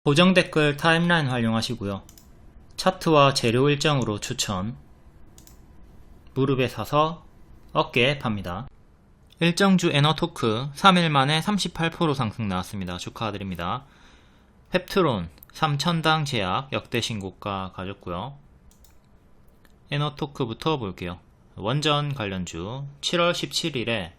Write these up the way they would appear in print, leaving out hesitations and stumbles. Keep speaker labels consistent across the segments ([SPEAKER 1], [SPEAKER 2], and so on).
[SPEAKER 1] 고정 댓글 타임라인 활용하시고요. 차트와 재료 일정으로 추천. 무릎에 사서 어깨에 팝니다. 일정주 에너토크 3일 만에 38% 상승 나왔습니다. 축하드립니다. 펩트론 3,000당 제약 역대 신고가 가졌고요. 에너토크부터 볼게요. 원전 관련주 7월 17일에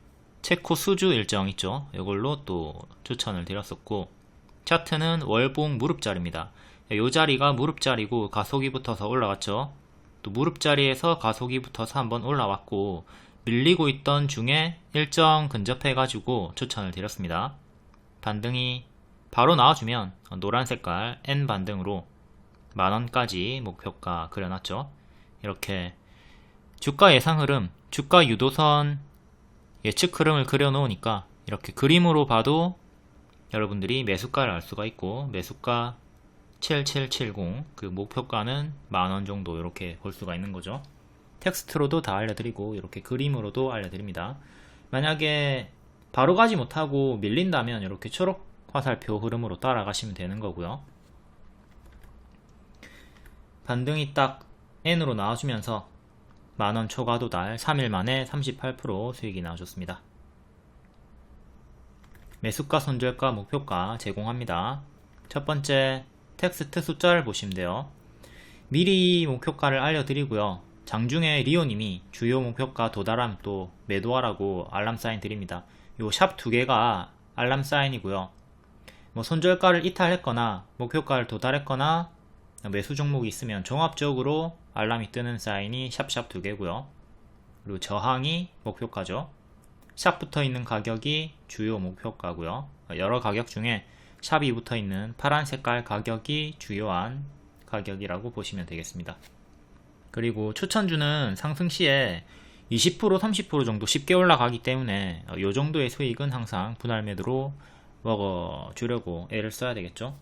[SPEAKER 1] 체코 수주 일정 있죠. 이걸로 또 추천을 드렸었고, 차트는 월봉 무릎자리입니다. 이 자리가 무릎자리고 가속이 붙어서 올라갔죠. 또 무릎자리에서 가속이 붙어서 한번 올라왔고, 밀리고 있던 중에 일정 근접해가지고 추천을 드렸습니다. 반등이 바로 나와주면 노란 색깔 N 반등으로 만원까지 목표가 그려놨죠. 이렇게 주가 예상 흐름, 주가 유도선 예측 흐름을 그려놓으니까 이렇게 그림으로 봐도 여러분들이 매수가를 알 수가 있고, 매수가 7770, 그 목표가는 만원 정도 이렇게 볼 수가 있는 거죠. 텍스트로도 다 알려드리고 이렇게 그림으로도 알려드립니다. 만약에 바로 가지 못하고 밀린다면 이렇게 초록 화살표 흐름으로 따라가시면 되는 거고요. 반등이 딱 N으로 나와주면서 만원 초과 도달 3일 만에 38% 수익이 나와줬습니다. 매수가, 손절가, 목표가 제공합니다. 첫 번째 텍스트 숫자를 보시면 돼요. 미리 목표가를 알려드리고요. 장중에 리오님이 주요 목표가 도달하면 또 매도하라고 알람 사인 드립니다. 요 샵 두 개가 알람 사인이고요. 뭐 손절가를 이탈했거나 목표가를 도달했거나 매수 종목이 있으면 종합적으로 알람이 뜨는 사인이 샵 두 개고요. 그리고 저항이 목표가죠. 샵 붙어있는 가격이 주요 목표가고요. 여러 가격 중에 샵이 붙어있는 파란 색깔 가격이 주요한 가격이라고 보시면 되겠습니다. 그리고 추천주는 상승시에 20% 30% 정도 쉽게 올라가기 때문에 이 정도의 수익은 항상 분할 매도로 먹어주려고 애를 써야 되겠죠.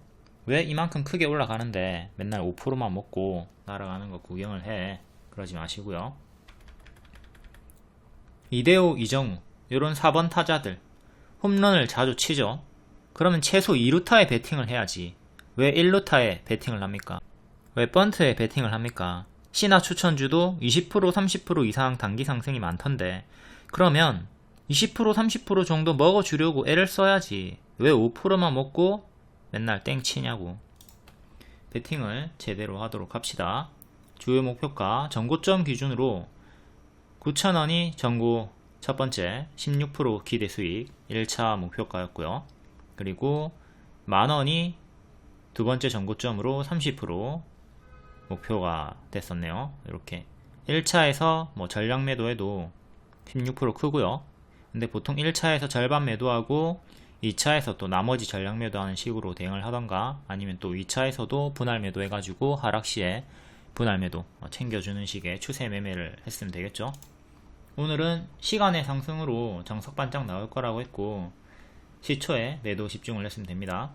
[SPEAKER 1] 왜 이만큼 크게 올라가는데 맨날 5%만 먹고 날아가는 거 구경을 해. 그러지 마시고요. 이대호, 이정우 이런 4번 타자들 홈런을 자주 치죠. 그러면 최소 2루타에 배팅을 해야지. 왜 1루타에 배팅을 합니까? 왜 번트에 배팅을 합니까? 신화 추천주도 20% 30% 이상 단기 상승이 많던데, 그러면 20% 30% 정도 먹어주려고 애를 써야지. 왜 5%만 먹고 맨날 땡 치냐고. 배팅을 제대로 하도록 합시다. 주요 목표가 전고점 기준으로 9,000원이 전고 첫 번째 16% 기대 수익 1차 목표가였고요. 그리고 만원이 두 번째 전고점으로 30% 목표가 됐었네요. 이렇게 1차에서 뭐 전량 매도해도 16% 크고요. 근데 보통 1차에서 절반 매도하고 2차에서 또 나머지 전량 매도하는 식으로 대응을 하던가, 아니면 또 2차에서도 분할 매도 해가지고 하락시에 분할 매도 챙겨주는 식의 추세 매매를 했으면 되겠죠. 오늘은 시간의 상승으로 정석 반짝 나올 거라고 했고, 시초에 매도 집중을 했으면 됩니다.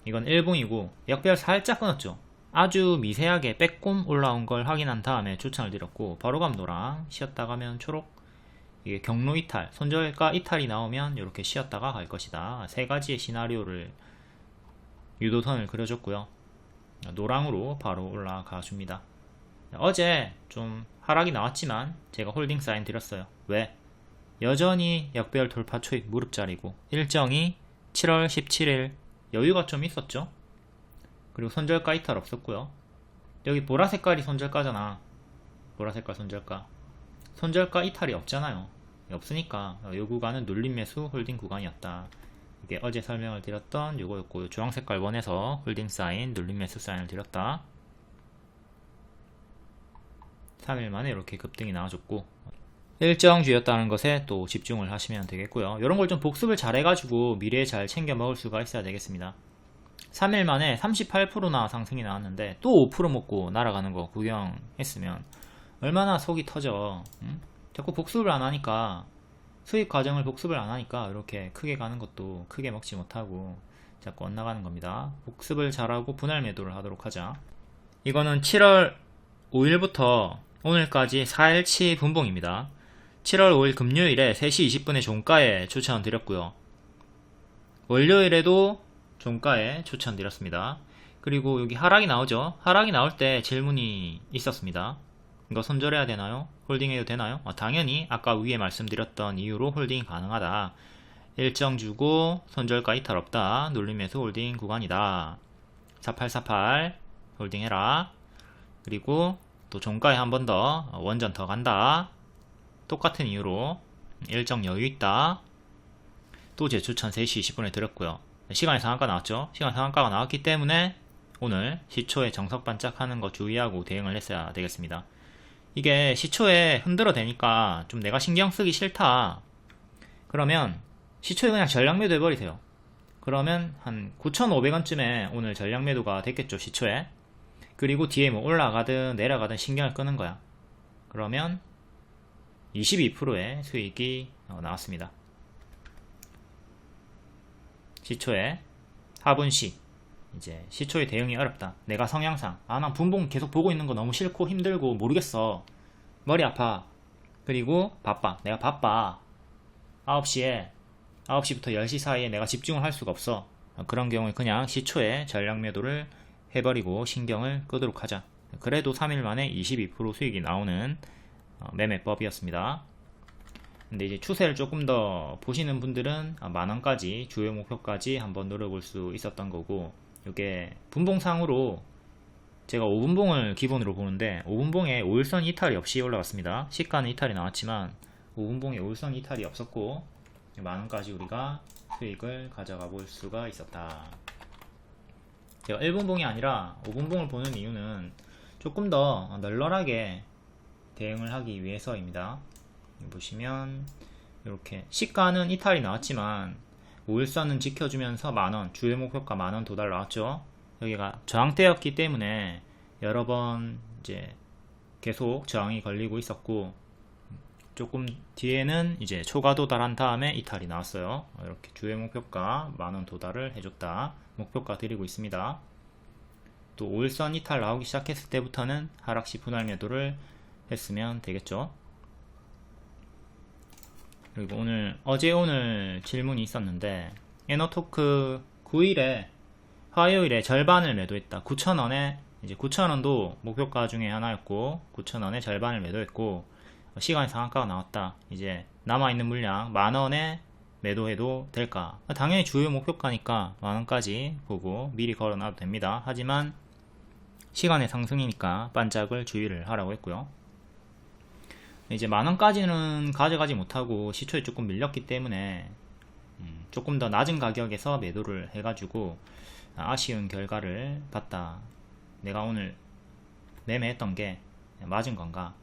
[SPEAKER 1] 이건 일봉이고 역별 살짝 끊었죠. 아주 미세하게 빼꼼 올라온 걸 확인한 다음에 추천을 드렸고, 바로 감도랑 쉬었다 가면 초록, 이게 경로 이탈, 손절가 이탈이 나오면 이렇게 쉬었다가 갈 것이다. 세 가지의 시나리오를 유도선을 그려줬고요. 노랑으로 바로 올라가 줍니다. 어제 좀 하락이 나왔지만 제가 홀딩 사인 드렸어요. 왜? 여전히 역별 돌파 초입 무릎자리고 일정이 7월 17일 여유가 좀 있었죠. 그리고 손절가 이탈 없었고요. 여기 보라색깔이 손절가잖아. 보라색깔 손절가. 손절가 이탈이 없잖아요. 없으니까 이 구간은 눌림 매수 홀딩 구간이었다. 이게 어제 설명을 드렸던 요거였고, 주황색깔 원에서 홀딩 사인, 눌림 매수 사인을 드렸다. 3일 만에 이렇게 급등이 나와줬고, 일정주였다는 것에 또 집중을 하시면 되겠고요. 이런 걸 좀 복습을 잘 해가지고 미래에 잘 챙겨 먹을 수가 있어야 되겠습니다. 3일 만에 38%나 상승이 나왔는데 또 5% 먹고 날아가는 거 구경했으면 얼마나 속이 터져. 응? 자꾸 복습을 안 하니까, 수익 과정을 복습을 안 하니까 이렇게 크게 가는 것도 크게 먹지 못하고 자꾸 엇나가는 겁니다. 복습을 잘하고 분할 매도를 하도록 하자. 이거는 7월 5일부터 오늘까지 4일치 분봉입니다. 7월 5일 금요일에 3시 20분에 종가에 추천 드렸고요. 월요일에도 종가에 추천드렸습니다. 그리고 여기 하락이 나오죠. 하락이 나올 때 질문이 있었습니다. 이거 손절해야 되나요? 홀딩해도 되나요? 당연히 아까 위에 말씀드렸던 이유로 홀딩이 가능하다. 일정 주고 손절가 이탈 없다. 눌림매수 홀딩 구간이다. 4848 홀딩해라. 그리고 또 종가에 한 번 더 원전 더 간다. 똑같은 이유로 일정 여유 있다. 또 재추천 3시 20분에 드렸고요. 시간의 상한가 나왔죠. 시간 상한가가 나왔기 때문에 오늘 시초에 정석 반짝하는 거 주의하고 대응을 했어야 되겠습니다. 이게 시초에 흔들어 대니까 좀 내가 신경 쓰기 싫다. 그러면 시초에 그냥 전량 매도 해버리세요. 그러면 한 9,500원쯤에 오늘 전량 매도가 됐겠죠, 시초에. 그리고 뒤에 뭐 올라가든 내려가든 신경을 끄는 거야. 그러면 22%의 수익이 나왔습니다. 시초에 하분시, 이제 시초에 대응이 어렵다. 내가 성향상 난 분봉 계속 보고 있는 거 너무 싫고 힘들고 모르겠어. 머리 아파. 그리고 바빠. 내가 바빠. 9시부터 10시 사이에 내가 집중을 할 수가 없어. 그런 경우에 그냥 시초에 전량 매도를 해버리고 신경을 끄도록 하자. 그래도 3일 만에 22% 수익이 나오는 매매법이었습니다. 근데 이제 추세를 조금 더 보시는 분들은 만원까지, 주요 목표까지 한번 노려볼 수 있었던 거고, 이게 분봉상으로 제가 5분봉을 기본으로 보는데 5분봉에 5일선 이탈이 없이 올라갔습니다. 시가는 이탈이 나왔지만 5분봉에 5일선 이탈이 없었고 만원까지 우리가 수익을 가져가 볼 수가 있었다. 제가 1분봉이 아니라 5분봉을 보는 이유는 조금 더 널널하게 대응을 하기 위해서입니다. 보시면 이렇게 시가는 이탈이 나왔지만 5일선은 지켜주면서 만원, 주요 목표가 만원 도달 나왔죠. 여기가 저항대였기 때문에 여러 번 이제 계속 저항이 걸리고 있었고, 조금 뒤에는 이제 초과 도달한 다음에 이탈이 나왔어요. 이렇게 주요 목표가 만원 도달을 해줬다. 목표가 드리고 있습니다. 또 5일선 이탈 나오기 시작했을 때부터는 하락시 분할 매도를 했으면 되겠죠. 그리고 어제 오늘 질문이 있었는데, 에너토크 9일에 화요일에 절반을 매도했다. 9,000원에 이제 9,000원도 목표가 중에 하나였고 9,000원에 절반을 매도했고 시간의 상한가가 나왔다. 이제 남아있는 물량 만원에 매도해도 될까? 당연히 주요 목표가니까 만원까지 보고 미리 걸어놔도 됩니다. 하지만 시간의 상승이니까 반짝을 주의를 하라고 했고요. 이제 만원까지는 가져가지 못하고 시초에 조금 밀렸기 때문에 조금 더 낮은 가격에서 매도를 해가지고 아쉬운 결과를 봤다. 내가 오늘 매매했던 게 맞은 건가?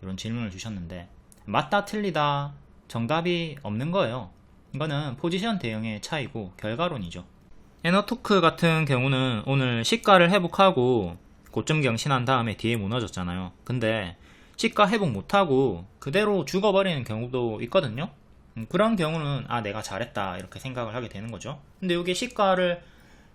[SPEAKER 1] 이런 질문을 주셨는데, 맞다 틀리다 정답이 없는 거예요. 이거는 포지션 대응의 차이고 결과론이죠. 에너토크 같은 경우는 오늘 시가를 회복하고 고점 경신한 다음에 뒤에 무너졌잖아요. 근데 시가 회복 못하고 그대로 죽어버리는 경우도 있거든요. 그런 경우는 내가 잘했다 이렇게 생각을 하게 되는 거죠. 근데 이게 시가를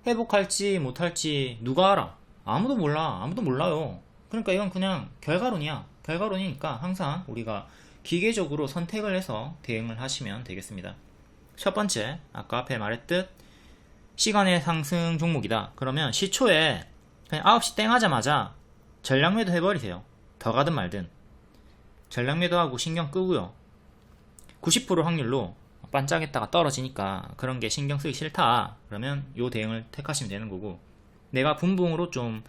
[SPEAKER 1] 회복할지 못할지 누가 알아? 아무도 몰라. 아무도 몰라요. 그러니까 이건 그냥 결과론이야. 결과론이니까 항상 우리가 기계적으로 선택을 해서 대응을 하시면 되겠습니다. 첫 번째, 아까 앞에 말했듯 시간의 상승 종목이다. 그러면 시초에 그냥 9시 땡 하자마자 전량 매도 해버리세요. 더 가든 말든 전량 매도하고 신경 끄고요. 90% 확률로 반짝했다가 떨어지니까 그런 게 신경 쓰기 싫다. 그러면 요 대응을 택하시면 되는 거고, 내가 분봉으로 좀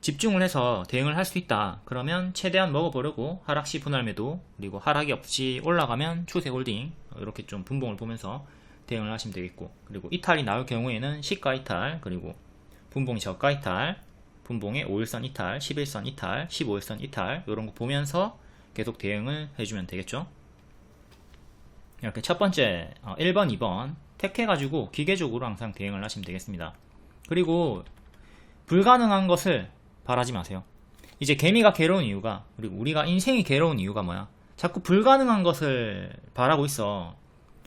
[SPEAKER 1] 집중을 해서 대응을 할 수 있다. 그러면 최대한 먹어보려고 하락시 분할 매도, 그리고 하락이 없이 올라가면 추세 홀딩, 이렇게 좀 분봉을 보면서 대응을 하시면 되겠고, 그리고 이탈이 나올 경우에는 시가 이탈, 그리고 분봉이 저가 이탈, 분봉의 5일선 이탈, 11선 이탈, 15일선 이탈, 이런 거 보면서 계속 대응을 해주면 되겠죠. 이렇게 첫 번째 1번, 2번 택해가지고 기계적으로 항상 대응을 하시면 되겠습니다. 그리고 불가능한 것을 바라지 마세요. 이제 개미가 괴로운 이유가, 그리고 우리가 인생이 괴로운 이유가 뭐야? 자꾸 불가능한 것을 바라고 있어.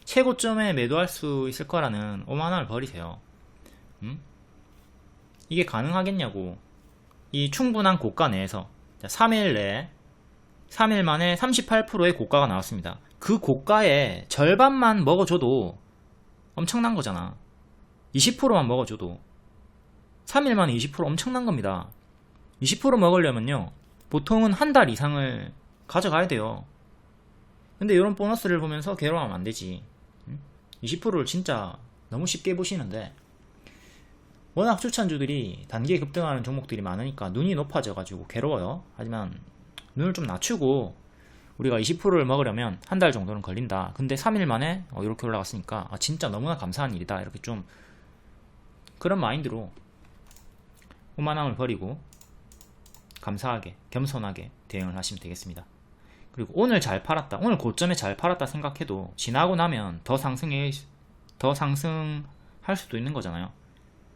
[SPEAKER 1] 최고점에 매도할 수 있을 거라는 오만함을 버리세요. 이게 가능하겠냐고. 이 충분한 고가 내에서 3일 만에 38%의 고가가 나왔습니다. 그 고가의 절반만 먹어줘도 엄청난 거잖아. 20%만 먹어줘도 3일 만에 20% 엄청난 겁니다. 20% 먹으려면요 보통은 한 달 이상을 가져가야 돼요. 근데 이런 보너스를 보면서 괴로워하면 안 되지. 20%를 진짜 너무 쉽게 보시는데, 워낙 추천주들이 단기에 급등하는 종목들이 많으니까 눈이 높아져 가지고 괴로워요. 하지만 눈을 좀 낮추고, 우리가 20%를 먹으려면 한 달 정도는 걸린다. 근데 3일 만에 이렇게 올라갔으니까 진짜 너무나 감사한 일이다. 이렇게 좀 그런 마인드로 오만함을 버리고 감사하게 겸손하게 대응을 하시면 되겠습니다. 그리고 오늘 잘 팔았다, 오늘 고점에 잘 팔았다 생각해도 지나고 나면 더 상승할 수도 있는 거잖아요.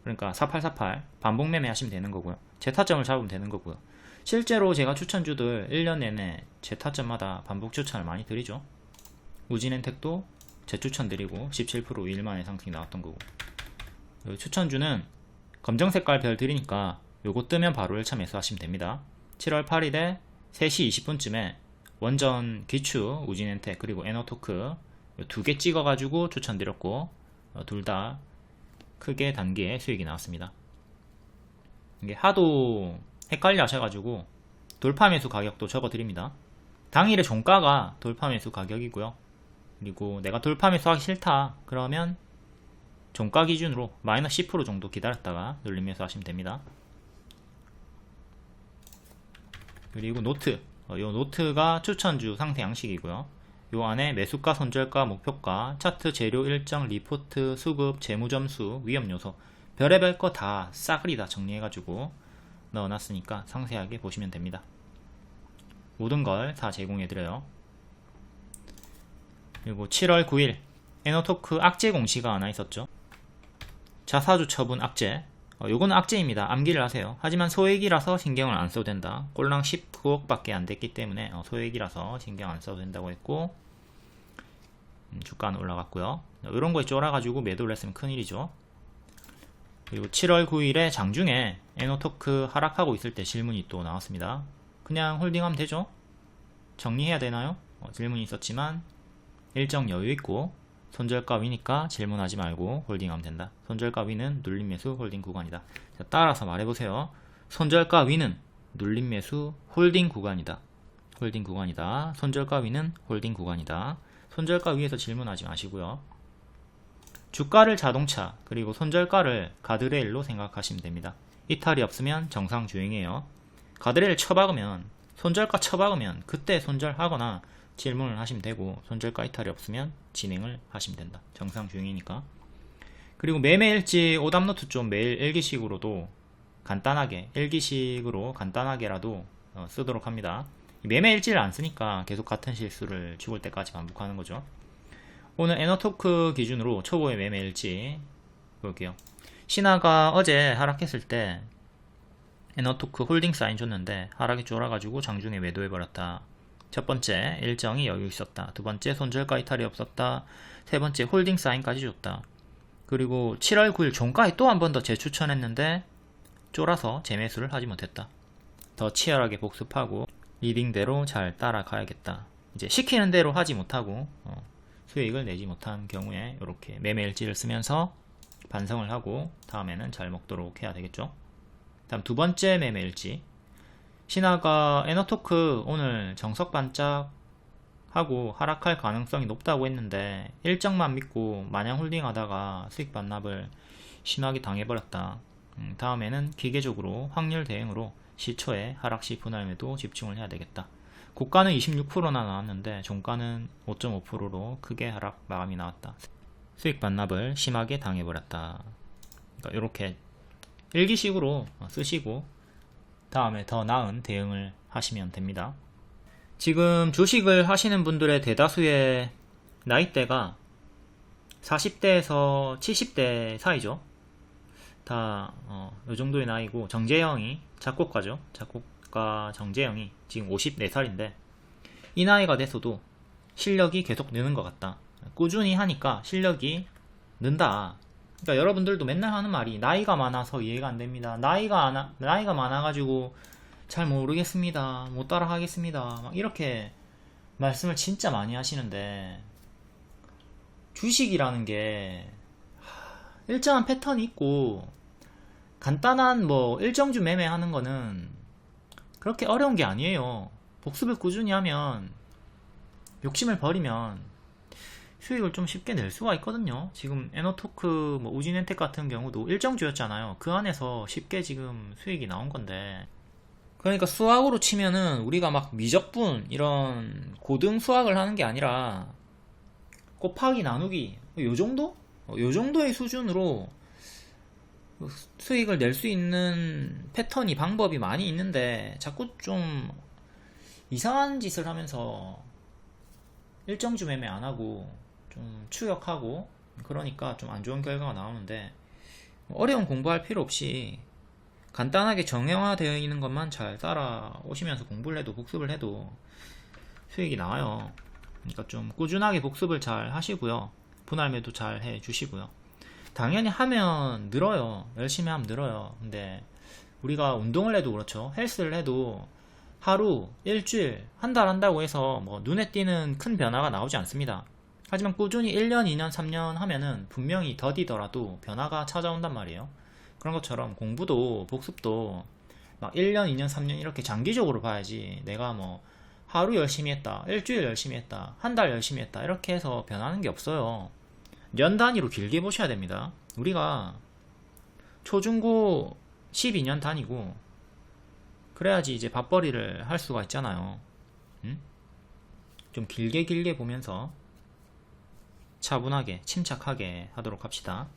[SPEAKER 1] 그러니까 4848 반복 매매 하시면 되는 거고요. 재타점을 잡으면 되는 거고요. 실제로 제가 추천주들 1년 내내 재타점마다 반복 추천을 많이 드리죠. 우진엔텍도 재추천 드리고 17% 2일 만에 상승이 나왔던 거고, 추천주는 검정 색깔 별 드리니까 요거 뜨면 바로 1차 매수하시면 됩니다. 7월 8일에 3시 20분쯤에 원전 기추, 우진엔텍 그리고 에너토크 두 개 찍어가지고 추천드렸고, 둘 다 크게 단기에 수익이 나왔습니다. 이게 하도 헷갈려 하셔가지고 돌파매수 가격도 적어드립니다. 당일의 종가가 돌파매수 가격이고요. 그리고 내가 돌파매수 하기 싫다 그러면 종가 기준으로 마이너스 10% 정도 기다렸다가 눌림매수 하시면 됩니다. 그리고 노트, 요 노트가 추천주 상세 양식이고요. 요 안에 매수가, 손절가, 목표가, 차트, 재료 일정, 리포트, 수급, 재무점수, 위험요소 별의별 거 다 싸그리 다 정리해가지고 넣어놨으니까 상세하게 보시면 됩니다. 모든 걸 다 제공해드려요. 그리고 7월 9일 에너토크 악재 공시가 하나 있었죠. 자사주 처분 악재, 요거는 악재입니다. 암기를 하세요. 하지만 소액이라서 신경을 안 써도 된다. 꼴랑 19억 밖에 안 됐기 때문에 소액이라서 신경 안 써도 된다고 했고, 주가는 올라갔고요. 이런 거에 쫄아가지고 매도를 했으면 큰일이죠. 그리고 7월 9일에 장중에 에너토크 하락하고 있을 때 질문이 또 나왔습니다. 그냥 홀딩하면 되죠? 정리해야 되나요? 질문이 있었지만 일정 여유 있고 손절가 위니까 질문하지 말고 홀딩하면 된다. 손절가 위는 눌림매수 홀딩 구간이다. 자, 따라서 말해보세요. 손절가 위는 눌림매수 홀딩 구간이다. 홀딩 구간이다. 손절가 위는 홀딩 구간이다. 손절가 위에서 질문하지 마시고요. 주가를 자동차 그리고 손절가를 가드레일로 생각하시면 됩니다. 이탈이 없으면 정상 주행이에요. 가드레일 쳐박으면, 손절가 쳐박으면 그때 손절하거나 질문을 하시면 되고, 손절가 이탈이 없으면 진행을 하시면 된다. 정상 주행이니까. 그리고 매매일지 오답노트 좀 매일 일기식으로도 간단하게, 일기식으로 간단하게라도 쓰도록 합니다. 매매일지를 안 쓰니까 계속 같은 실수를 죽을 때까지 반복하는 거죠. 오늘 에너토크 기준으로 초보의 매매일지 볼게요. 신화가 어제 하락했을 때 에너토크 홀딩 사인 줬는데 하락이 쫄아가지고 장중에 매도해버렸다. 첫 번째, 일정이 여유 있었다. 두 번째, 손절가 이탈이 없었다. 세 번째, 홀딩 사인까지 줬다. 그리고 7월 9일 종가에 또 한 번 더 재추천했는데 쫄아서 재매수를 하지 못했다. 더 치열하게 복습하고 리딩대로 잘 따라가야겠다. 이제 시키는 대로 하지 못하고 수익을 내지 못한 경우에 이렇게 매매일지를 쓰면서 반성을 하고 다음에는 잘 먹도록 해야 되겠죠. 다음 두 번째 매매일지, 신화가 에너토크 오늘 정석 반짝 하고 하락할 가능성이 높다고 했는데 일정만 믿고 마냥 홀딩하다가 수익 반납을 심하게 당해버렸다. 다음에는 기계적으로 확률 대응으로 시초에 하락시 분할매도 집중을 해야 되겠다. 고가는 26%나 나왔는데 종가는 5.5%로 크게 하락 마감이 나왔다. 수익 반납을 심하게 당해버렸다. 그러니까 이렇게 일기식으로 쓰시고 다음에 더 나은 대응을 하시면 됩니다. 지금 주식을 하시는 분들의 대다수의 나이대가 40대에서 70대 사이죠. 다 이 정도의 나이고, 정재영이 작곡가죠. 작곡가 정재영이 지금 54살인데 이 나이가 돼서도 실력이 계속 느는 것 같다. 꾸준히 하니까 실력이 는다. 그러니까 여러분들도 맨날 하는 말이 나이가 많아서 이해가 안 됩니다. 나이가 많아가지고 잘 모르겠습니다. 못 따라 하겠습니다. 막 이렇게 말씀을 진짜 많이 하시는데, 주식이라는 게 일정한 패턴이 있고 간단한 뭐 일정주 매매하는 거는 그렇게 어려운 게 아니에요. 복습을 꾸준히 하면, 욕심을 버리면 수익을 좀 쉽게 낼 수가 있거든요. 지금 에너토크, 뭐 우진엔텍 같은 경우도 일정주였잖아요. 그 안에서 쉽게 지금 수익이 나온 건데, 그러니까 수학으로 치면은 우리가 막 미적분 이런 고등 수학을 하는 게 아니라 곱하기 나누기 요 정도? 요 정도의 수준으로 수익을 낼 수 있는 패턴이, 방법이 많이 있는데 자꾸 좀 이상한 짓을 하면서 일정주 매매 안 하고 좀 추격하고, 그러니까 좀 안 좋은 결과가 나오는데, 어려운 공부할 필요 없이 간단하게 정형화되어 있는 것만 잘 따라오시면서 공부를 해도, 복습을 해도 수익이 나와요. 그러니까 좀 꾸준하게 복습을 잘 하시고요. 분할 매도 잘 해 주시고요. 당연히 하면 늘어요. 열심히 하면 늘어요. 근데 우리가 운동을 해도 그렇죠. 헬스를 해도 하루, 일주일, 한 달 한다고 해서 뭐 눈에 띄는 큰 변화가 나오지 않습니다. 하지만 꾸준히 1년, 2년, 3년 하면은 분명히 더디더라도 변화가 찾아온단 말이에요. 그런 것처럼 공부도, 복습도 막 1년, 2년, 3년 이렇게 장기적으로 봐야지, 내가 뭐 하루 열심히 했다, 일주일 열심히 했다, 한 달 열심히 했다 이렇게 해서 변하는 게 없어요. 년 단위로 길게 보셔야 됩니다. 우리가 초중고 12년 다니고 그래야지 이제 밥벌이를 할 수가 있잖아요. 응? 좀 길게 보면서 차분하게, 침착하게 하도록 합시다.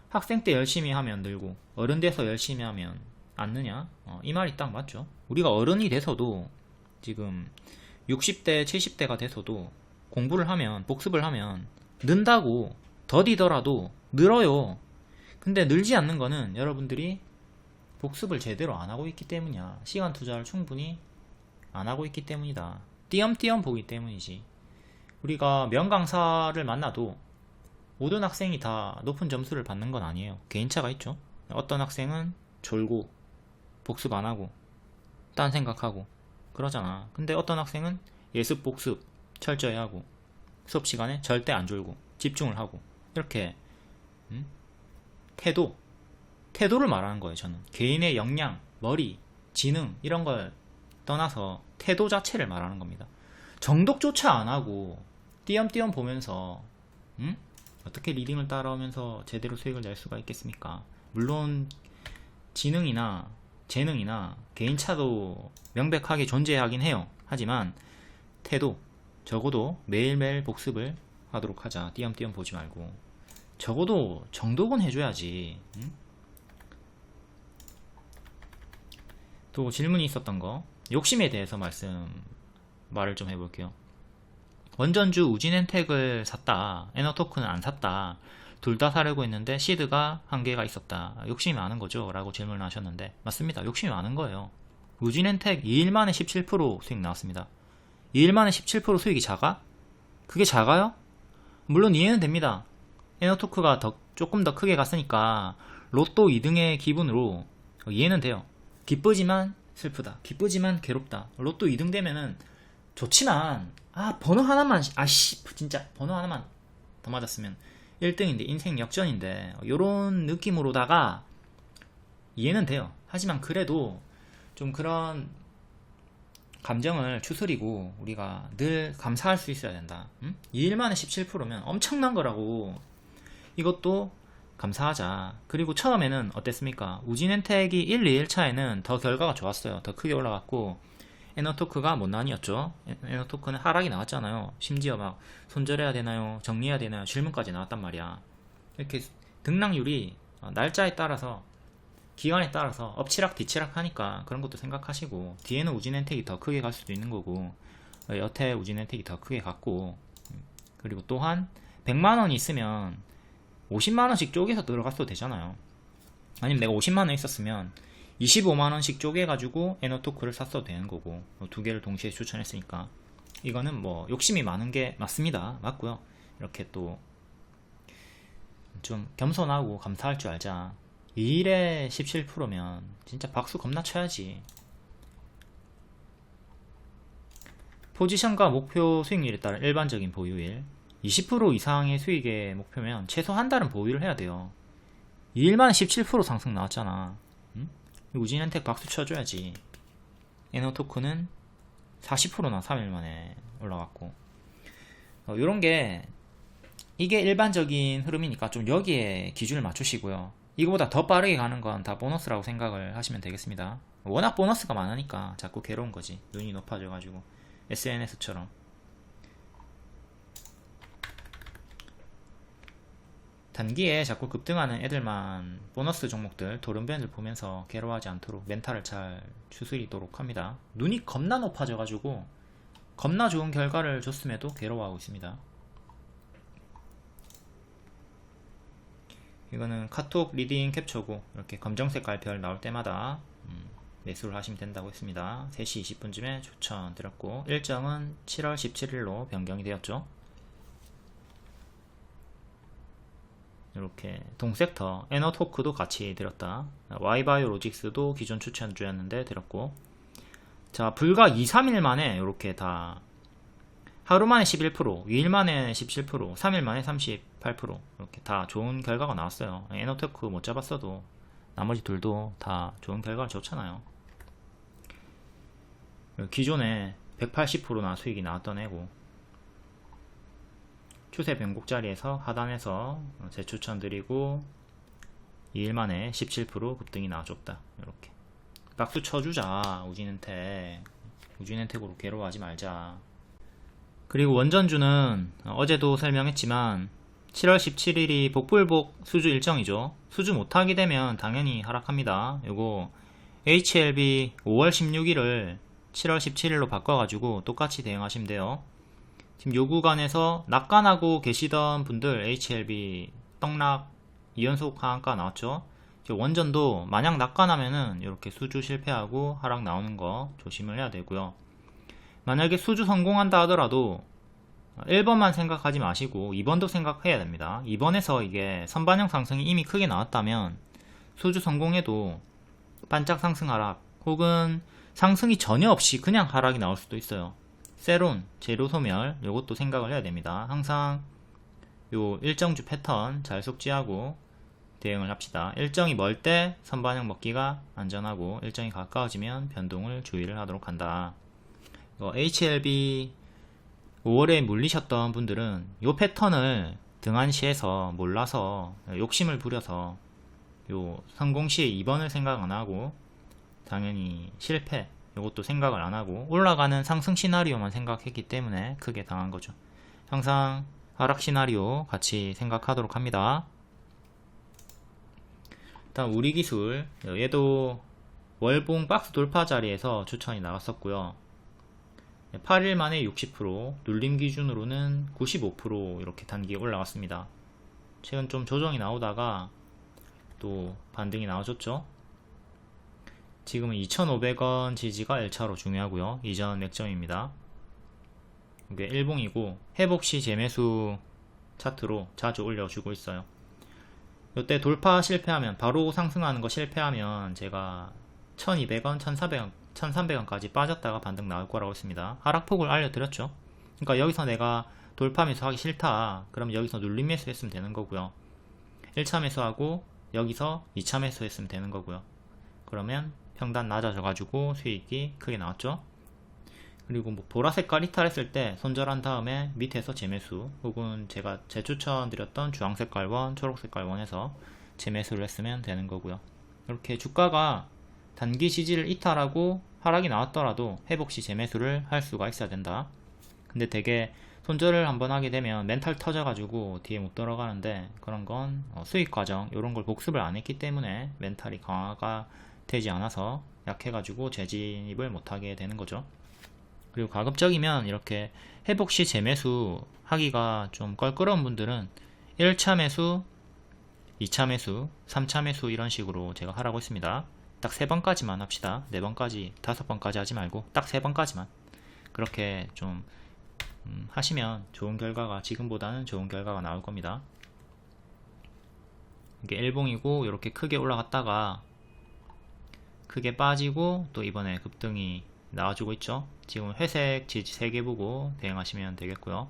[SPEAKER 1] 학생 때 열심히 하면 늘고 어른 돼서 열심히 하면 안 느냐? 이 말이 딱 맞죠. 우리가 어른이 돼서도, 지금 60대 70대가 돼서도 공부를 하면, 복습을 하면 는다고, 더디더라도 늘어요. 근데 늘지 않는 거는 여러분들이 복습을 제대로 안 하고 있기 때문이야. 시간 투자를 충분히 안 하고 있기 때문이다. 띄엄띄엄 보기 때문이지. 우리가 명강사를 만나도 모든 학생이 다 높은 점수를 받는 건 아니에요. 개인차가 있죠. 어떤 학생은 졸고 복습 안 하고 딴 생각하고 그러잖아. 근데 어떤 학생은 예습 복습 철저히 하고 수업 시간에 절대 안 졸고 집중을 하고, 이렇게 태도를 말하는 거예요. 저는 개인의 역량, 머리, 지능 이런 걸 떠나서 태도 자체를 말하는 겁니다. 정독조차 안 하고 띄엄띄엄 보면서 어떻게 리딩을 따라오면서 제대로 수익을 낼 수가 있겠습니까? 물론 지능이나 재능이나 개인차도 명백하게 존재하긴 해요. 하지만 태도, 적어도 매일매일 복습을 하도록 하자. 띄엄띄엄 보지 말고 적어도 정독은 해줘야지. 또 질문이 있었던 거, 욕심에 대해서 말을 좀 해볼게요. 원전주 우진엔텍을 샀다, 에너토크는 안 샀다, 둘 다 사려고 했는데 시드가 한 개가 있었다, 욕심이 많은 거죠? 라고 질문을 하셨는데, 맞습니다. 욕심이 많은 거예요. 우진엔텍 2일 만에 17% 수익 나왔습니다. 2일 만에 17% 수익이 작아? 그게 작아요? 물론 이해는 됩니다. 에너토크가 조금 더 크게 갔으니까 로또 2등의 기분으로 이해는 돼요. 기쁘지만 슬프다, 기쁘지만 괴롭다. 로또 2등 되면은 좋지만, 번호 하나만, 진짜 번호 하나만 더 맞았으면 1등인데, 인생 역전인데, 요런 느낌으로다가 이해는 돼요. 하지만 그래도 좀 그런 감정을 추스리고 우리가 늘 감사할 수 있어야 된다. 2일 만에 17%면 엄청난 거라고. 이것도 감사하자. 그리고 처음에는 어땠습니까? 우진엔텍이 1, 2일차에는 더 결과가 좋았어요. 더 크게 올라갔고, 에너토크가 못난이었죠. 에너토크는 하락이 나왔잖아요. 심지어 막 손절해야 되나요? 정리해야 되나요? 질문까지 나왔단 말이야. 이렇게 등락률이 날짜에 따라서, 기간에 따라서 엎치락 뒤치락 하니까 그런 것도 생각하시고, 뒤에는 우진엔텍이 더 크게 갈 수도 있는 거고, 여태 우진엔텍이 더 크게 갔고, 그리고 또한 100만원이 있으면 50만원씩 쪼개서 들어갔어도 되잖아요. 아니면 내가 50만원 있었으면 25만원씩 쪼개가지고 에너토크를 샀어도 되는 거고, 두 개를 동시에 추천했으니까. 이거는 뭐 욕심이 많은 게 맞습니다. 맞고요. 이렇게 또 좀 겸손하고 감사할 줄 알자. 2일에 17%면 진짜 박수 겁나 쳐야지. 포지션과 목표 수익률에 따른 일반적인 보유일, 20% 이상의 수익의 목표면 최소 한 달은 보유를 해야 돼요. 2일만에 17% 상승 나왔잖아. 응? 우진현택 박수 쳐줘야지. 에너토크는 40%나 3일만에 올라갔고, 요런게 이게 일반적인 흐름이니까 좀 여기에 기준을 맞추시고요. 이거보다 더 빠르게 가는 건 다 보너스라고 생각을 하시면 되겠습니다. 워낙 보너스가 많으니까 자꾸 괴로운 거지. 눈이 높아져가지고 SNS처럼. 단기에 자꾸 급등하는 애들만 보너스 종목들, 도른변을 보면서 괴로워하지 않도록 멘탈을 잘 추스리도록 합니다. 눈이 겁나 높아져가지고 겁나 좋은 결과를 줬음에도 괴로워하고 있습니다. 이거는 카톡 리딩 캡처고, 이렇게 검정색깔 별 나올 때마다 매수를 하시면 된다고 했습니다. 3시 20분쯤에 추천드렸고, 일정은 7월 17일로 변경이 되었죠. 이렇게 동섹터 에너토크도 같이 드렸다. Y바이오로직스도 기존 추천주였는데 드렸고, 자, 불과 2-3일 만에 이렇게 다 하루 만에 11%, 2일 만에 17%, 3일 만에 38%, 이렇게 다 좋은 결과가 나왔어요. 에너테크 못 잡았어도 나머지 둘도 다 좋은 결과를 줬잖아요. 기존에 180%나 수익이 나왔던 애고, 추세 변곡자리에서 하단에서 재추천 드리고 2일 만에 17% 급등이 나와줬다. 이렇게 박수 쳐주자. 우진은택으로 괴로워하지 말자. 그리고 원전주는 어제도 설명했지만 7월 17일이 복불복 수주 일정이죠. 수주 못하게 되면 당연히 하락합니다. 요거 HLB 5월 16일을 7월 17일로 바꿔가지고 똑같이 대응하시면 돼요. 지금 요 구간에서 낙관하고 계시던 분들 HLB 떡락 2연속 하한가 나왔죠. 원전도 만약 낙관하면은 이렇게 수주 실패하고 하락 나오는 거 조심을 해야 되고요. 만약에 수주 성공한다 하더라도 1번만 생각하지 마시고 2번도 생각해야 됩니다. 2번에서 이게 선반영 상승이 이미 크게 나왔다면 수주 성공해도 반짝 상승 하락, 혹은 상승이 전혀 없이 그냥 하락이 나올 수도 있어요. 세론, 재료 소멸, 요것도 생각을 해야 됩니다. 항상 요 일정주 패턴 잘 숙지하고 대응을 합시다. 일정이 멀 때 선반영 먹기가 안전하고, 일정이 가까워지면 변동을 주의를 하도록 한다. HLB 5월에 물리셨던 분들은 요 패턴을 등한시해서 몰라서 욕심을 부려서 요 성공시에 2번을 생각 안하고 당연히 실패, 요것도 생각을 안하고 올라가는 상승 시나리오만 생각했기 때문에 크게 당한 거죠. 항상 하락 시나리오 같이 생각하도록 합니다. 다음 우리기술, 얘도 월봉 박스 돌파 자리에서 추천이 나갔었고요. 8일 만에 60%, 눌림 기준으로는 95% 이렇게 단기에 올라갔습니다. 최근 좀 조정이 나오다가 또 반등이 나와줬죠. 지금은 2,500원 지지가 1차로 중요하고요. 이전 맥점입니다. 이게 일봉이고 회복시 재매수 차트로 자주 올려주고 있어요. 이때 돌파 실패하면, 바로 상승하는 거 실패하면 제가 1,200원, 1,400원 1300원까지 빠졌다가 반등 나올 거라고 했습니다. 하락폭을 알려드렸죠. 그러니까 여기서 내가 돌파 매수하기 싫다, 그럼 여기서 눌림 매수 했으면 되는 거고요. 1차 매수하고 여기서 2차 매수 했으면 되는 거고요. 그러면 평단 낮아져 가지고 수익이 크게 나왔죠. 그리고 뭐 보라색깔 이탈했을 때 손절한 다음에 밑에서 재매수, 혹은 제가 재추천 드렸던 주황색깔 원, 초록색깔 원에서 재매수를 했으면 되는 거고요. 이렇게 주가가 단기 지지를 이탈하고 하락이 나왔더라도 회복시 재매수를 할 수가 있어야 된다. 근데 되게 손절을 한번 하게 되면 멘탈 터져가지고 뒤에 못 들어가는데, 그런 건 수익 과정 이런 걸 복습을 안 했기 때문에 멘탈이 강화가 되지 않아서 약해가지고 재진입을 못하게 되는 거죠. 그리고 가급적이면 이렇게 회복시 재매수 하기가 좀 껄끄러운 분들은 1차 매수, 2차 매수, 3차 매수 이런 식으로 제가 하라고 했습니다. 딱 3번까지만 합시다. 4번까지, 5번까지 하지 말고 딱 3번까지만. 그렇게 좀 하시면 좋은 결과가, 지금보다는 좋은 결과가 나올 겁니다. 이게 일봉이고 이렇게 크게 올라갔다가 크게 빠지고 또 이번에 급등이 나와주고 있죠. 지금 회색 지지 3개 보고 대응하시면 되겠고요.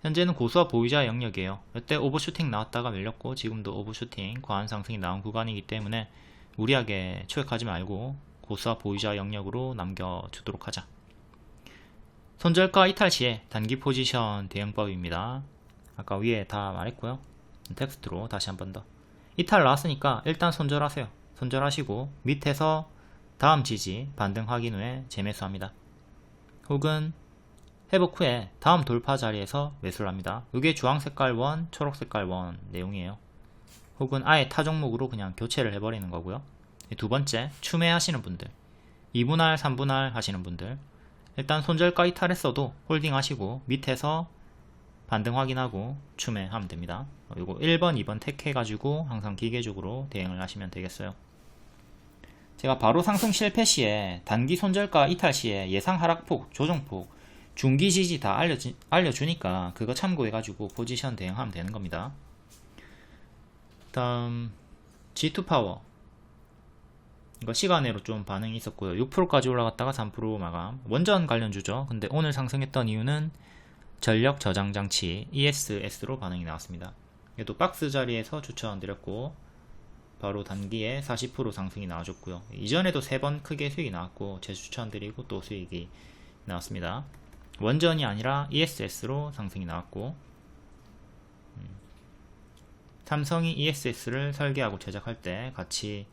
[SPEAKER 1] 현재는 고수와 보유자 영역이에요. 이때 오버슈팅 나왔다가 밀렸고 지금도 오버슈팅 과한 상승이 나온 구간이기 때문에 무리하게 추격하지 말고 고수와 보유자 영역으로 남겨주도록 하자. 손절가 이탈 시에 단기 포지션 대응법입니다. 아까 위에 다 말했고요. 텍스트로 다시 한 번 더. 이탈 나왔으니까 일단 손절하세요. 손절하시고 밑에서 다음 지지 반등 확인 후에 재매수합니다. 혹은 회복 후에 다음 돌파 자리에서 매수를 합니다. 이게 주황색깔 원, 초록색깔 원 내용이에요. 혹은 아예 타 종목으로 그냥 교체를 해버리는 거고요. 두 번째, 추매 하시는 분들, 2분할, 3분할 하시는 분들, 일단 손절가 이탈했어도 홀딩 하시고 밑에서 반등 확인하고 추매하면 됩니다. 이거 1번, 2번 택해가지고 항상 기계적으로 대응을 하시면 되겠어요. 제가 바로 상승 실패 시에 단기 손절가 이탈 시에 예상 하락폭, 조정폭, 중기 지지 다 알려주니까 그거 참고해가지고 포지션 대응하면 되는 겁니다. 다음 G2파워, 이거 시간으로 좀 반응이 있었고요. 6%까지 올라갔다가 3% 마감. 원전 관련주죠. 근데 오늘 상승했던 이유는 전력 저장 장치 ESS로 반응이 나왔습니다. 얘도 박스 자리에서 추천드렸고 바로 단기에 40% 상승이 나와줬고요. 이전에도 3번 크게 수익이 나왔고 재추천드리고 또 수익이 나왔습니다. 원전이 아니라 ESS로 상승이 나왔고 삼성이 ESS를 설계하고 제작할 때 같이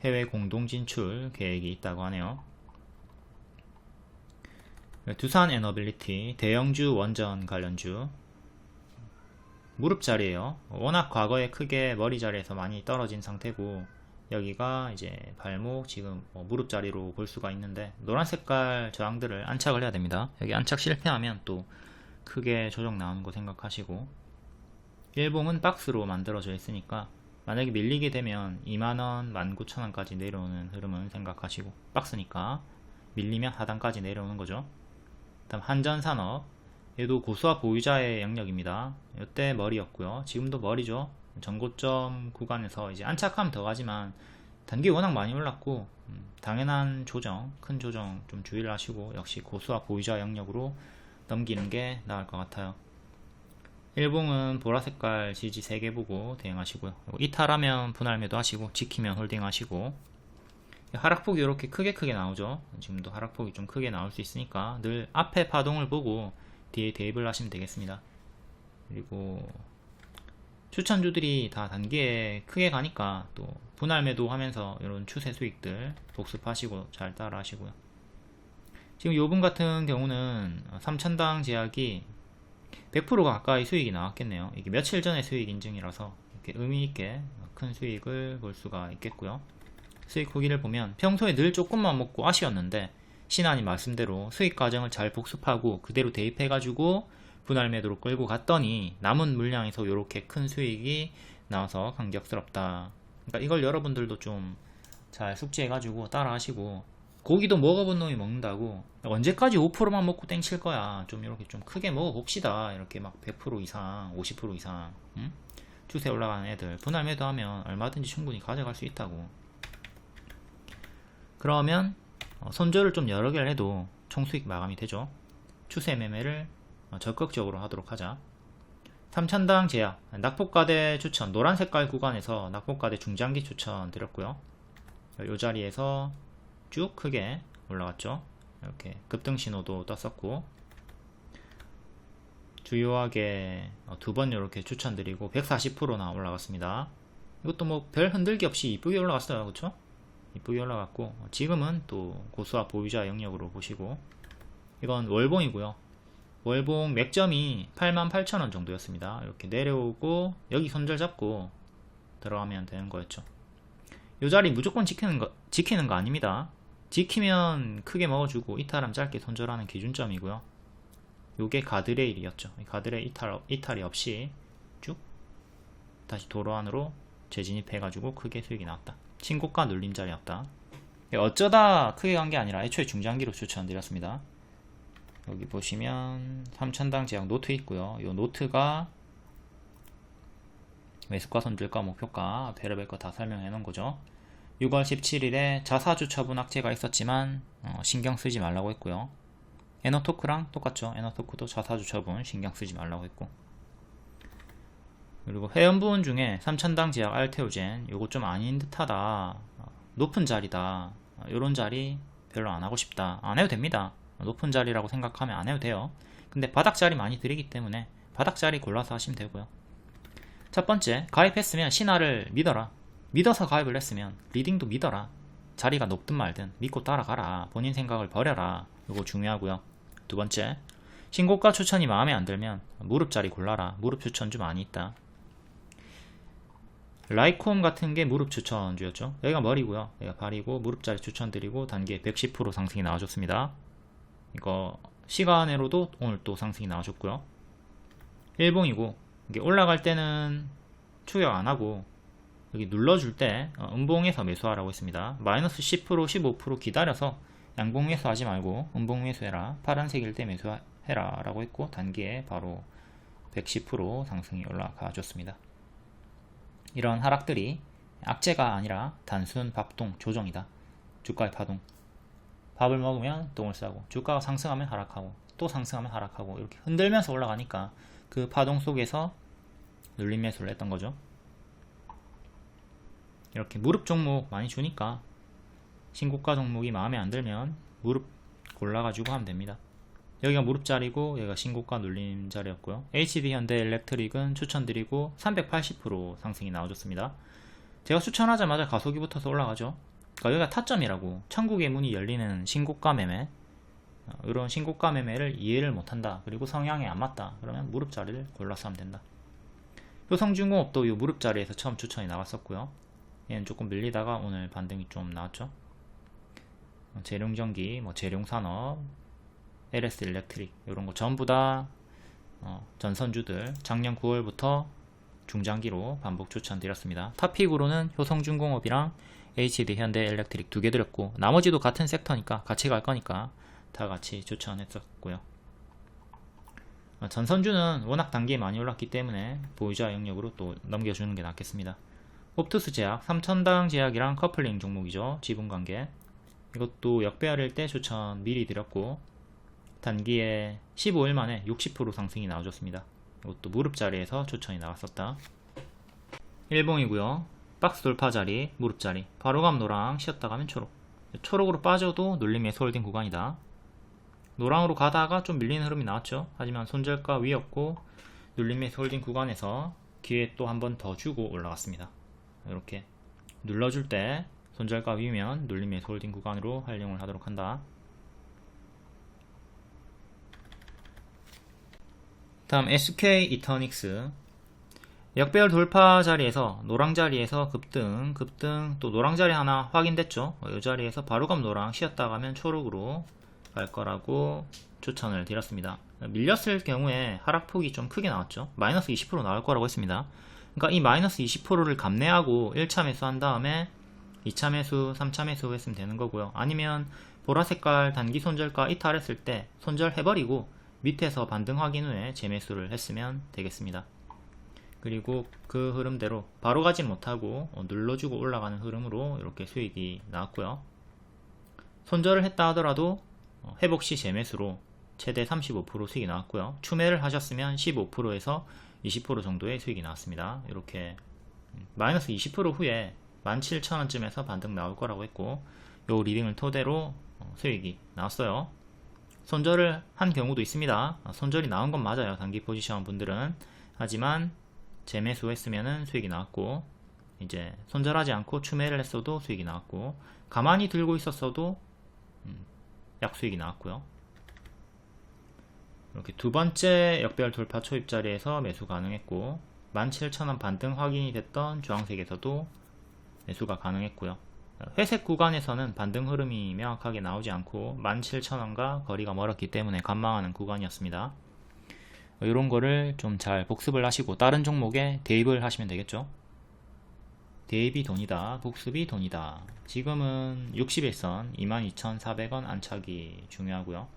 [SPEAKER 1] 해외 공동 진출 계획이 있다고 하네요. 두산 에너빌리티 대형주 원전 관련주 무릎 자리에요. 워낙 과거에 크게 머리 자리에서 많이 떨어진 상태고 여기가 이제 발목 지금 무릎 자리로 볼 수가 있는데 노란 색깔 저항들을 안착을 해야 됩니다. 여기 안착 실패하면 또 크게 조정 나오는 거 생각하시고 일봉은 박스로 만들어져 있으니까 만약에 밀리게 되면 2만원, 19,000원까지 내려오는 흐름은 생각하시고 박스니까 밀리면 하단까지 내려오는 거죠. 다음 한전산업, 얘도 고수와 보유자의 영역입니다. 이때 머리였고요. 지금도 머리죠. 전고점 구간에서 이제 안착하면 더 가지만 단기 워낙 많이 올랐고 당연한 조정, 큰 조정 좀 주의를 하시고 역시 고수와 보유자 영역으로 넘기는 게 나을 것 같아요. 일봉은 보라색깔 지지 3개 보고 대응하시고요. 이탈하면 분할 매도 하시고 지키면 홀딩 하시고 하락폭이 이렇게 크게 나오죠. 지금도 하락폭이 좀 크게 나올 수 있으니까 늘 앞에 파동을 보고 뒤에 대입을 하시면 되겠습니다. 그리고 추천주들이 다 단기에 크게 가니까 또 분할 매도 하면서 이런 추세 수익들 복습하시고 잘 따라 하시고요. 지금 요분 같은 경우는 3천당 제약이 100%가 가까이 수익이 나왔겠네요. 이게 며칠 전에 수익 인증이라서 이렇게 의미있게 큰 수익을 볼 수가 있겠고요. 수익 후기를 보면 평소에 늘 조금만 먹고 아쉬웠는데 신한이 말씀대로 수익 과정을 잘 복습하고 그대로 대입해가지고 분할 매도로 끌고 갔더니 남은 물량에서 이렇게 큰 수익이 나와서 감격스럽다. 그러니까 이걸 여러분들도 좀 잘 숙지해가지고 따라 하시고 고기도 먹어본 놈이 먹는다고 언제까지 5%만 먹고 땡칠 거야. 좀 이렇게 좀 크게 먹어봅시다. 이렇게 막 100% 이상 50% 이상 추세 올라가는 애들 분할 매도하면 얼마든지 충분히 가져갈 수 있다고. 그러면 손절을 좀 여러 개를 해도 총수익 마감이 되죠. 추세 매매를 적극적으로 하도록 하자. 3천당 제약 낙폭가대 추천 노란 색깔 구간에서 낙폭가대 중장기 추천 드렸고요. 이 자리에서 쭉 크게 올라갔죠. 이렇게 급등 신호도 떴었고 주요하게 2번 이렇게 추천드리고 140%나 올라갔습니다. 이것도 뭐 별 흔들기 없이 이쁘게 올라갔어요. 그쵸? 이쁘게 올라갔고 지금은 또 고수와 보유자 영역으로 보시고 이건 월봉이고요. 월봉 맥점이 88,000원 정도였습니다. 이렇게 내려오고 여기 손절 잡고 들어가면 되는 거였죠. 이 자리 무조건 지키는 거 아닙니다. 지키면 크게 먹어주고 이탈하면 짧게 손절하는 기준점이고요. 요게 가드레일이었죠. 가드레일 이탈이 없이 쭉 다시 도로 안으로 재진입해가지고 크게 수익이 나왔다. 신고가 눌림 자리였다. 어쩌다 크게 간 게 아니라 애초에 중장기로 추천드렸습니다. 여기 보시면 3천당 제약 노트 있고요. 이 노트가 매수가, 손절가, 목표가 별의별 거 다 설명해 놓은 거죠. 6월 17일에 자사주 처분 악재가 있었지만 신경 쓰지 말라고 했고요. 에너토크랑 똑같죠. 에너토크도 자사주 처분 신경 쓰지 말라고 했고, 그리고 회원부분 중에 3000당 제약 알테오젠 요거 좀 아닌 듯하다, 높은 자리다, 요런 자리 별로 안 하고 싶다, 안 해도 됩니다. 높은 자리라고 생각하면 안 해도 돼요. 근데 바닥 자리 많이 드리기 때문에 바닥 자리 골라서 하시면 되고요. 첫 번째, 가입했으면 신화를 믿어라. 믿어서 가입을 했으면 리딩도 믿어라. 자리가 높든 말든 믿고 따라가라. 본인 생각을 버려라. 이거 중요하고요. 두 번째, 신고가 추천이 마음에 안 들면 무릎 자리 골라라. 무릎 추천 좀 많이 있다. 라이콤 같은 게 무릎 추천주였죠. 여기가 머리고요, 여기가 발이고, 무릎 자리 추천드리고 단기에 110% 상승이 나와줬습니다. 이거 시간으로도 오늘 또 상승이 나와줬고요. 일봉이고, 이게 올라갈 때는 추격 안하고 여기 눌러줄 때 음봉에서 매수하라고 했습니다. 마이너스 10% 15% 기다려서 양봉 매수하지 말고 음봉 매수해라. 파란색일 때 매수해라 라고 했고, 단기에 바로 110% 상승이 올라가 줬습니다. 이런 하락들이 악재가 아니라 단순 밥동 조정이다. 주가의 파동. 밥을 먹으면 똥을 싸고, 주가가 상승하면 하락하고 또 상승하면 하락하고, 이렇게 흔들면서 올라가니까 그 파동 속에서 눌림 매수를 했던 거죠. 이렇게 무릎 종목 많이 주니까 신고가 종목이 마음에 안 들면 무릎 골라가지고 하면 됩니다. 여기가 무릎 자리고 여기가 신고가 눌림 자리였고요. HD 현대일렉트릭은 추천드리고 380% 상승이 나와줬습니다. 제가 추천하자마자 가속이 붙어서 올라가죠. 그러니까 여기가 타점이라고, 천국의 문이 열리는 신고가 매매, 이런 신고가 매매를 이해를 못한다, 그리고 성향에 안 맞다, 그러면 무릎 자리를 골라서 하면 된다. 효성중공업도 이 무릎 자리에서 처음 추천이 나왔었고요. 얘는 조금 밀리다가 오늘 반등이 좀 나왔죠. 재룡전기, 재룡산업, LS 일렉트릭 이런 거 전부 다 전선주들 작년 9월부터 중장기로 반복 추천드렸습니다. 탑픽으로는 효성중공업이랑 HD 현대일렉트릭 두 개 드렸고, 나머지도 같은 섹터니까 같이 갈 거니까 다 같이 추천했었고요. 전선주는 워낙 단기에 많이 올랐기 때문에 보유자 영역으로 또 넘겨주는 게 낫겠습니다. 옵투스 제약, 3000당 제약이랑 커플링 종목이죠. 지분관계. 이것도 역배열일 때 추천 미리 드렸고, 단기에 15일 만에 60% 상승이 나와줬습니다. 이것도 무릎 자리에서 추천이 나왔었다. 일봉이고요. 박스 돌파 자리, 무릎 자리. 바로 가면 노랑, 쉬었다 가면 초록. 초록으로 빠져도 눌림 매수 홀딩 구간이다. 노랑으로 가다가 좀 밀리는 흐름이 나왔죠. 하지만 손절가 위였고 눌림 매수 홀딩 구간에서 기회 또 한 번 더 주고 올라갔습니다. 이렇게 눌러줄 때 손절가 위면 눌림 매수 홀딩 구간으로 활용을 하도록 한다. 다음 SK 이터닉스, 역배열 돌파 자리에서 노랑 자리에서 급등 또 노랑 자리 하나 확인됐죠. 이 자리에서 바로감 노랑, 쉬었다 가면 초록으로 갈 거라고 추천을 드렸습니다. 밀렸을 경우에 하락폭이 좀 크게 나왔죠. 마이너스 20% 나올 거라고 했습니다. 그러니까 이 마이너스 20%를 감내하고 1차 매수 한 다음에 2차 매수 3차 매수 했으면 되는 거고요. 아니면 보라색깔 단기 손절가 이탈했을 때 손절해버리고 밑에서 반등 확인 후에 재매수를 했으면 되겠습니다. 그리고 그 흐름대로 바로 가지 못하고 눌러주고 올라가는 흐름으로 이렇게 수익이 나왔고요. 손절을 했다 하더라도 회복시 재매수로 최대 35% 수익이 나왔고요. 추매를 하셨으면 15%에서 20% 정도의 수익이 나왔습니다. 이렇게 마이너스 20% 후에 17,000원쯤에서 반등 나올 거라고 했고, 요 리딩을 토대로 수익이 나왔어요. 손절을 한 경우도 있습니다. 손절이 나온 건 맞아요, 단기 포지션 분들은. 하지만 재매수 했으면 수익이 나왔고, 이제 손절하지 않고 추매를 했어도 수익이 나왔고, 가만히 들고 있었어도 약수익이 나왔고요. 이렇게 두 번째 역배열 돌파 초입 자리에서 매수 가능했고, 17,000원 반등 확인이 됐던 주황색에서도 매수가 가능했고요. 회색 구간에서는 반등 흐름이 명확하게 나오지 않고 17,000원과 거리가 멀었기 때문에 관망하는 구간이었습니다. 이런 거를 좀 잘 복습을 하시고 다른 종목에 대입을 하시면 되겠죠. 대입이 돈이다, 복습이 돈이다. 지금은 60일선 22,400원 안착이 중요하고요.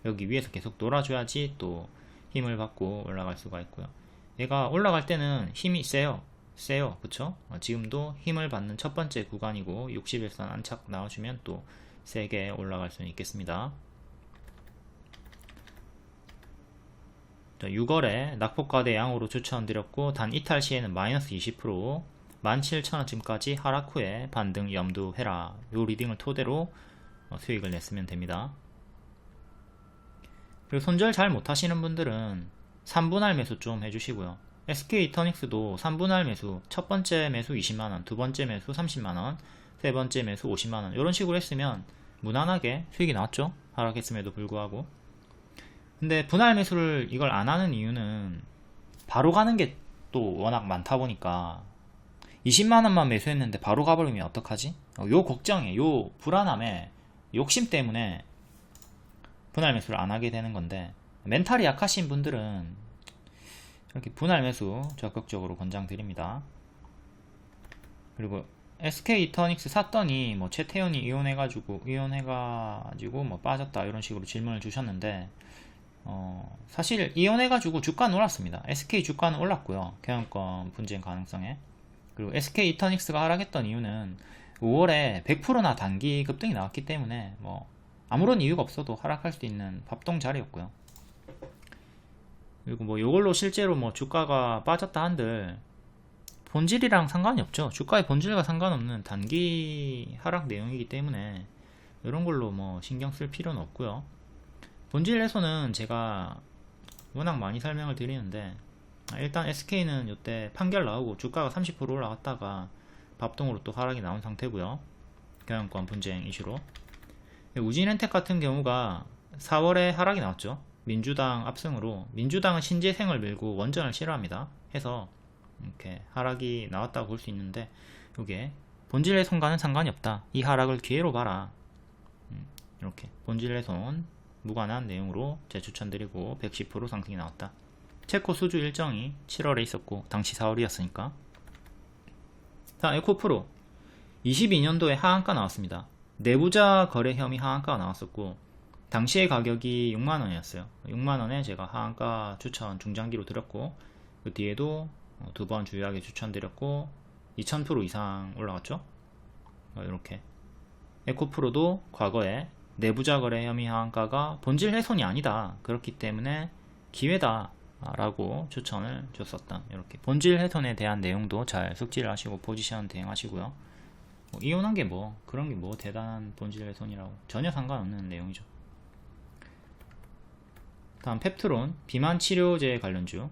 [SPEAKER 1] 여기 위에서 계속 놀아줘야지 또 힘을 받고 올라갈 수가 있고요. 얘가 올라갈 때는 힘이 세요, 그쵸? 지금도 힘을 받는 첫 번째 구간이고 60일선 안착 나와주면 또 세게 올라갈 수 있겠습니다. 6월에 낙폭과대 양호로 추천드렸고 단 이탈 시에는 마이너스 20% 17,000원쯤까지 하락 후에 반등 염두해라. 요 리딩을 토대로 수익을 냈으면 됩니다. 그리고 손절 잘 못하시는 분들은 3분할 매수 좀 해주시고요. SK이터닉스도 3분할 매수, 첫 번째 매수 20만원, 두 번째 매수 30만원, 세 번째 매수 50만원 이런 식으로 했으면 무난하게 수익이 나왔죠. 하락했음에도 불구하고. 근데 분할 매수를 이걸 안 하는 이유는 바로 가는 게 또 워낙 많다 보니까 20만원만 매수했는데 바로 가버리면 어떡하지? 요 걱정에, 요 불안함에, 욕심 때문에 분할 매수를 안 하게 되는 건데, 멘탈이 약하신 분들은 이렇게 분할 매수 적극적으로 권장드립니다. 그리고 SK이터닉스 샀더니 뭐 최태현이 이혼해가지고 뭐 빠졌다 이런 식으로 질문을 주셨는데, 사실 이혼해가지고 주가는 올랐습니다. SK 주가는 올랐고요. 경영권 분쟁 가능성에. 그리고 SK이터닉스가 하락했던 이유는 5월에 100%나 단기 급등이 나왔기 때문에 뭐 아무런 이유가 없어도 하락할 수 있는 밥동 자리였고요. 그리고 뭐 이걸로 실제로 뭐 주가가 빠졌다 한들 본질이랑 상관이 없죠. 주가의 본질과 상관없는 단기 하락 내용이기 때문에 이런 걸로 뭐 신경 쓸 필요는 없고요. 본질에서는 제가 워낙 많이 설명을 드리는데, 일단 SK는 이때 판결 나오고 주가가 30% 올라갔다가 밥동으로 또 하락이 나온 상태고요. 경영권 분쟁 이슈로. 우진엔텍 같은 경우가 4월에 하락이 나왔죠. 민주당 압승으로. 민주당은 신재생을 밀고 원전을 싫어합니다. 해서 이렇게 하락이 나왔다고 볼 수 있는데, 이게 본질 훼손과는 상관이 없다. 이 하락을 기회로 봐라. 이렇게 본질 훼손 무관한 내용으로 재추천드리고 110% 상승이 나왔다. 체코 수주 일정이 7월에 있었고 당시 4월이었으니까. 자, 에코프로 22년도에 하한가 나왔습니다. 내부자 거래 혐의 하한가가 나왔었고 당시의 가격이 6만원이었어요. 6만원에 제가 하한가 추천 중장기로 드렸고, 그 뒤에도 두 번 주요하게 추천드렸고 2000% 이상 올라갔죠. 이렇게 에코프로도 과거에 내부자 거래 혐의 하한가가 본질 훼손이 아니다, 그렇기 때문에 기회다 라고 추천을 줬었다. 이렇게 본질 훼손에 대한 내용도 잘 숙지를 하시고 포지션 대응하시고요. 이혼한 게 뭐 그런 게 뭐 대단한 본질 훼손이라고, 전혀 상관없는 내용이죠. 다음 펩트론 비만 치료제 관련주.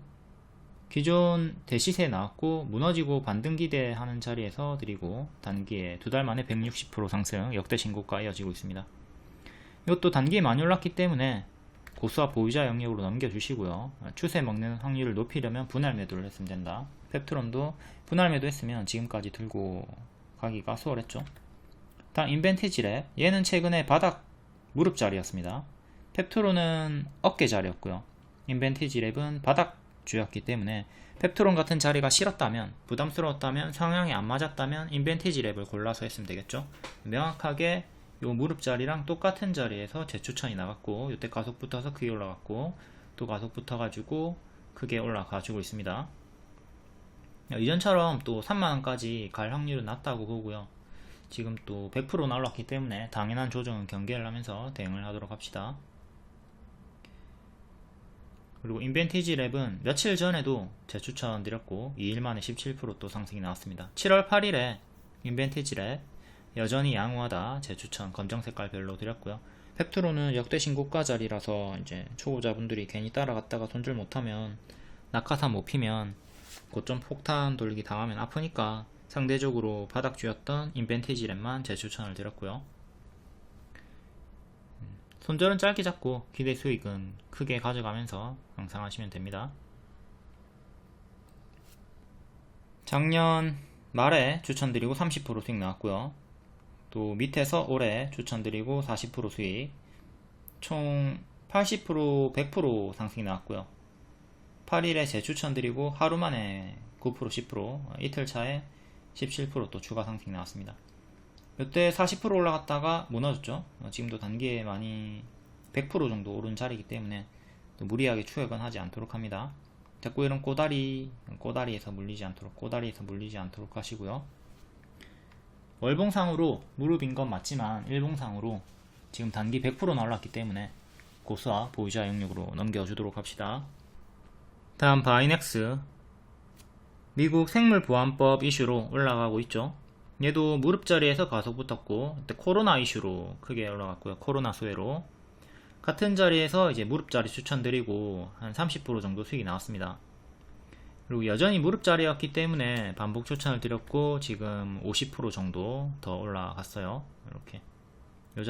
[SPEAKER 1] 기존 대시세 나왔고 무너지고 반등 기대하는 자리에서 드리고 단기에 두 달 만에 160% 상승, 역대 신고가 이어지고 있습니다. 이것도 단기에 많이 올랐기 때문에 고수와 보유자 영역으로 넘겨주시고요. 추세 먹는 확률을 높이려면 분할 매도를 했으면 된다. 펩트론도 분할 매도 했으면 지금까지 들고 가기가 수월했죠. 다음 인벤티지랩, 얘는 최근에 바닥 무릎 자리였습니다. 펩트론은 어깨 자리였고요. 인벤티지랩은 바닥 주였기 때문에 펩트론 같은 자리가 싫었다면, 부담스러웠다면, 성향이 안 맞았다면 인벤티지랩을 골라서 했으면 되겠죠. 명확하게 요 무릎 자리랑 똑같은 자리에서 재추천이 나갔고, 이때 가속 붙어서 크게 올라갔고, 또 가속 붙어가지고 크게 올라가지고 있습니다. 이전처럼 또 3만원까지 갈 확률은 낮다고 보고요. 지금 또 100%나 올랐기 때문에 당연한 조정은 경계를 하면서 대응을 하도록 합시다. 그리고 인벤티지랩은 며칠 전에도 재추천 드렸고 2일 만에 17% 또 상승이 나왔습니다. 7월 8일에 인벤티지랩 여전히 양호하다 재추천 검정 색깔 별로 드렸고요. 펩트론은 역대 신고가 자리라서 이제 초보자분들이 괜히 따라갔다가 손절 못하면, 낙하산 못 피면 고점 폭탄 돌리기 당하면 아프니까 상대적으로 바닥주였던 인벤티지랩만 재추천을 드렸고요. 손절은 짧게 잡고 기대 수익은 크게 가져가면서 항상 하시면 됩니다. 작년 말에 추천드리고 30% 수익 나왔고요. 또 밑에서 올해 추천드리고 40% 수익, 총 80%, 100% 상승이 나왔고요. 8일에 재추천드리고 하루 만에 9%, 10%, 이틀 차에 17% 또 추가 상승이 나왔습니다. 이때 40% 올라갔다가 무너졌죠. 지금도 단기에 많이 100% 정도 오른 자리이기 때문에 또 무리하게 추격은 하지 않도록 합니다. 자꾸 이런 꼬다리에서 물리지 않도록 하시고요. 월봉상으로 무릎인 건 맞지만 일봉상으로 지금 단기 100%나 올랐기 때문에 고수와 보유자 영역으로 넘겨주도록 합시다. 다음 바이넥스, 미국 생물보안법 이슈로 올라가고 있죠. 얘도 무릎자리에서 가속 붙었고 그때 코로나 이슈로 크게 올라갔고요. 코로나 수혜로 같은 자리에서 이제 무릎자리 추천드리고 한 30% 정도 수익이 나왔습니다. 그리고 여전히 무릎자리였기 때문에 반복 추천을 드렸고 지금 50% 정도 더 올라갔어요. 이렇게 요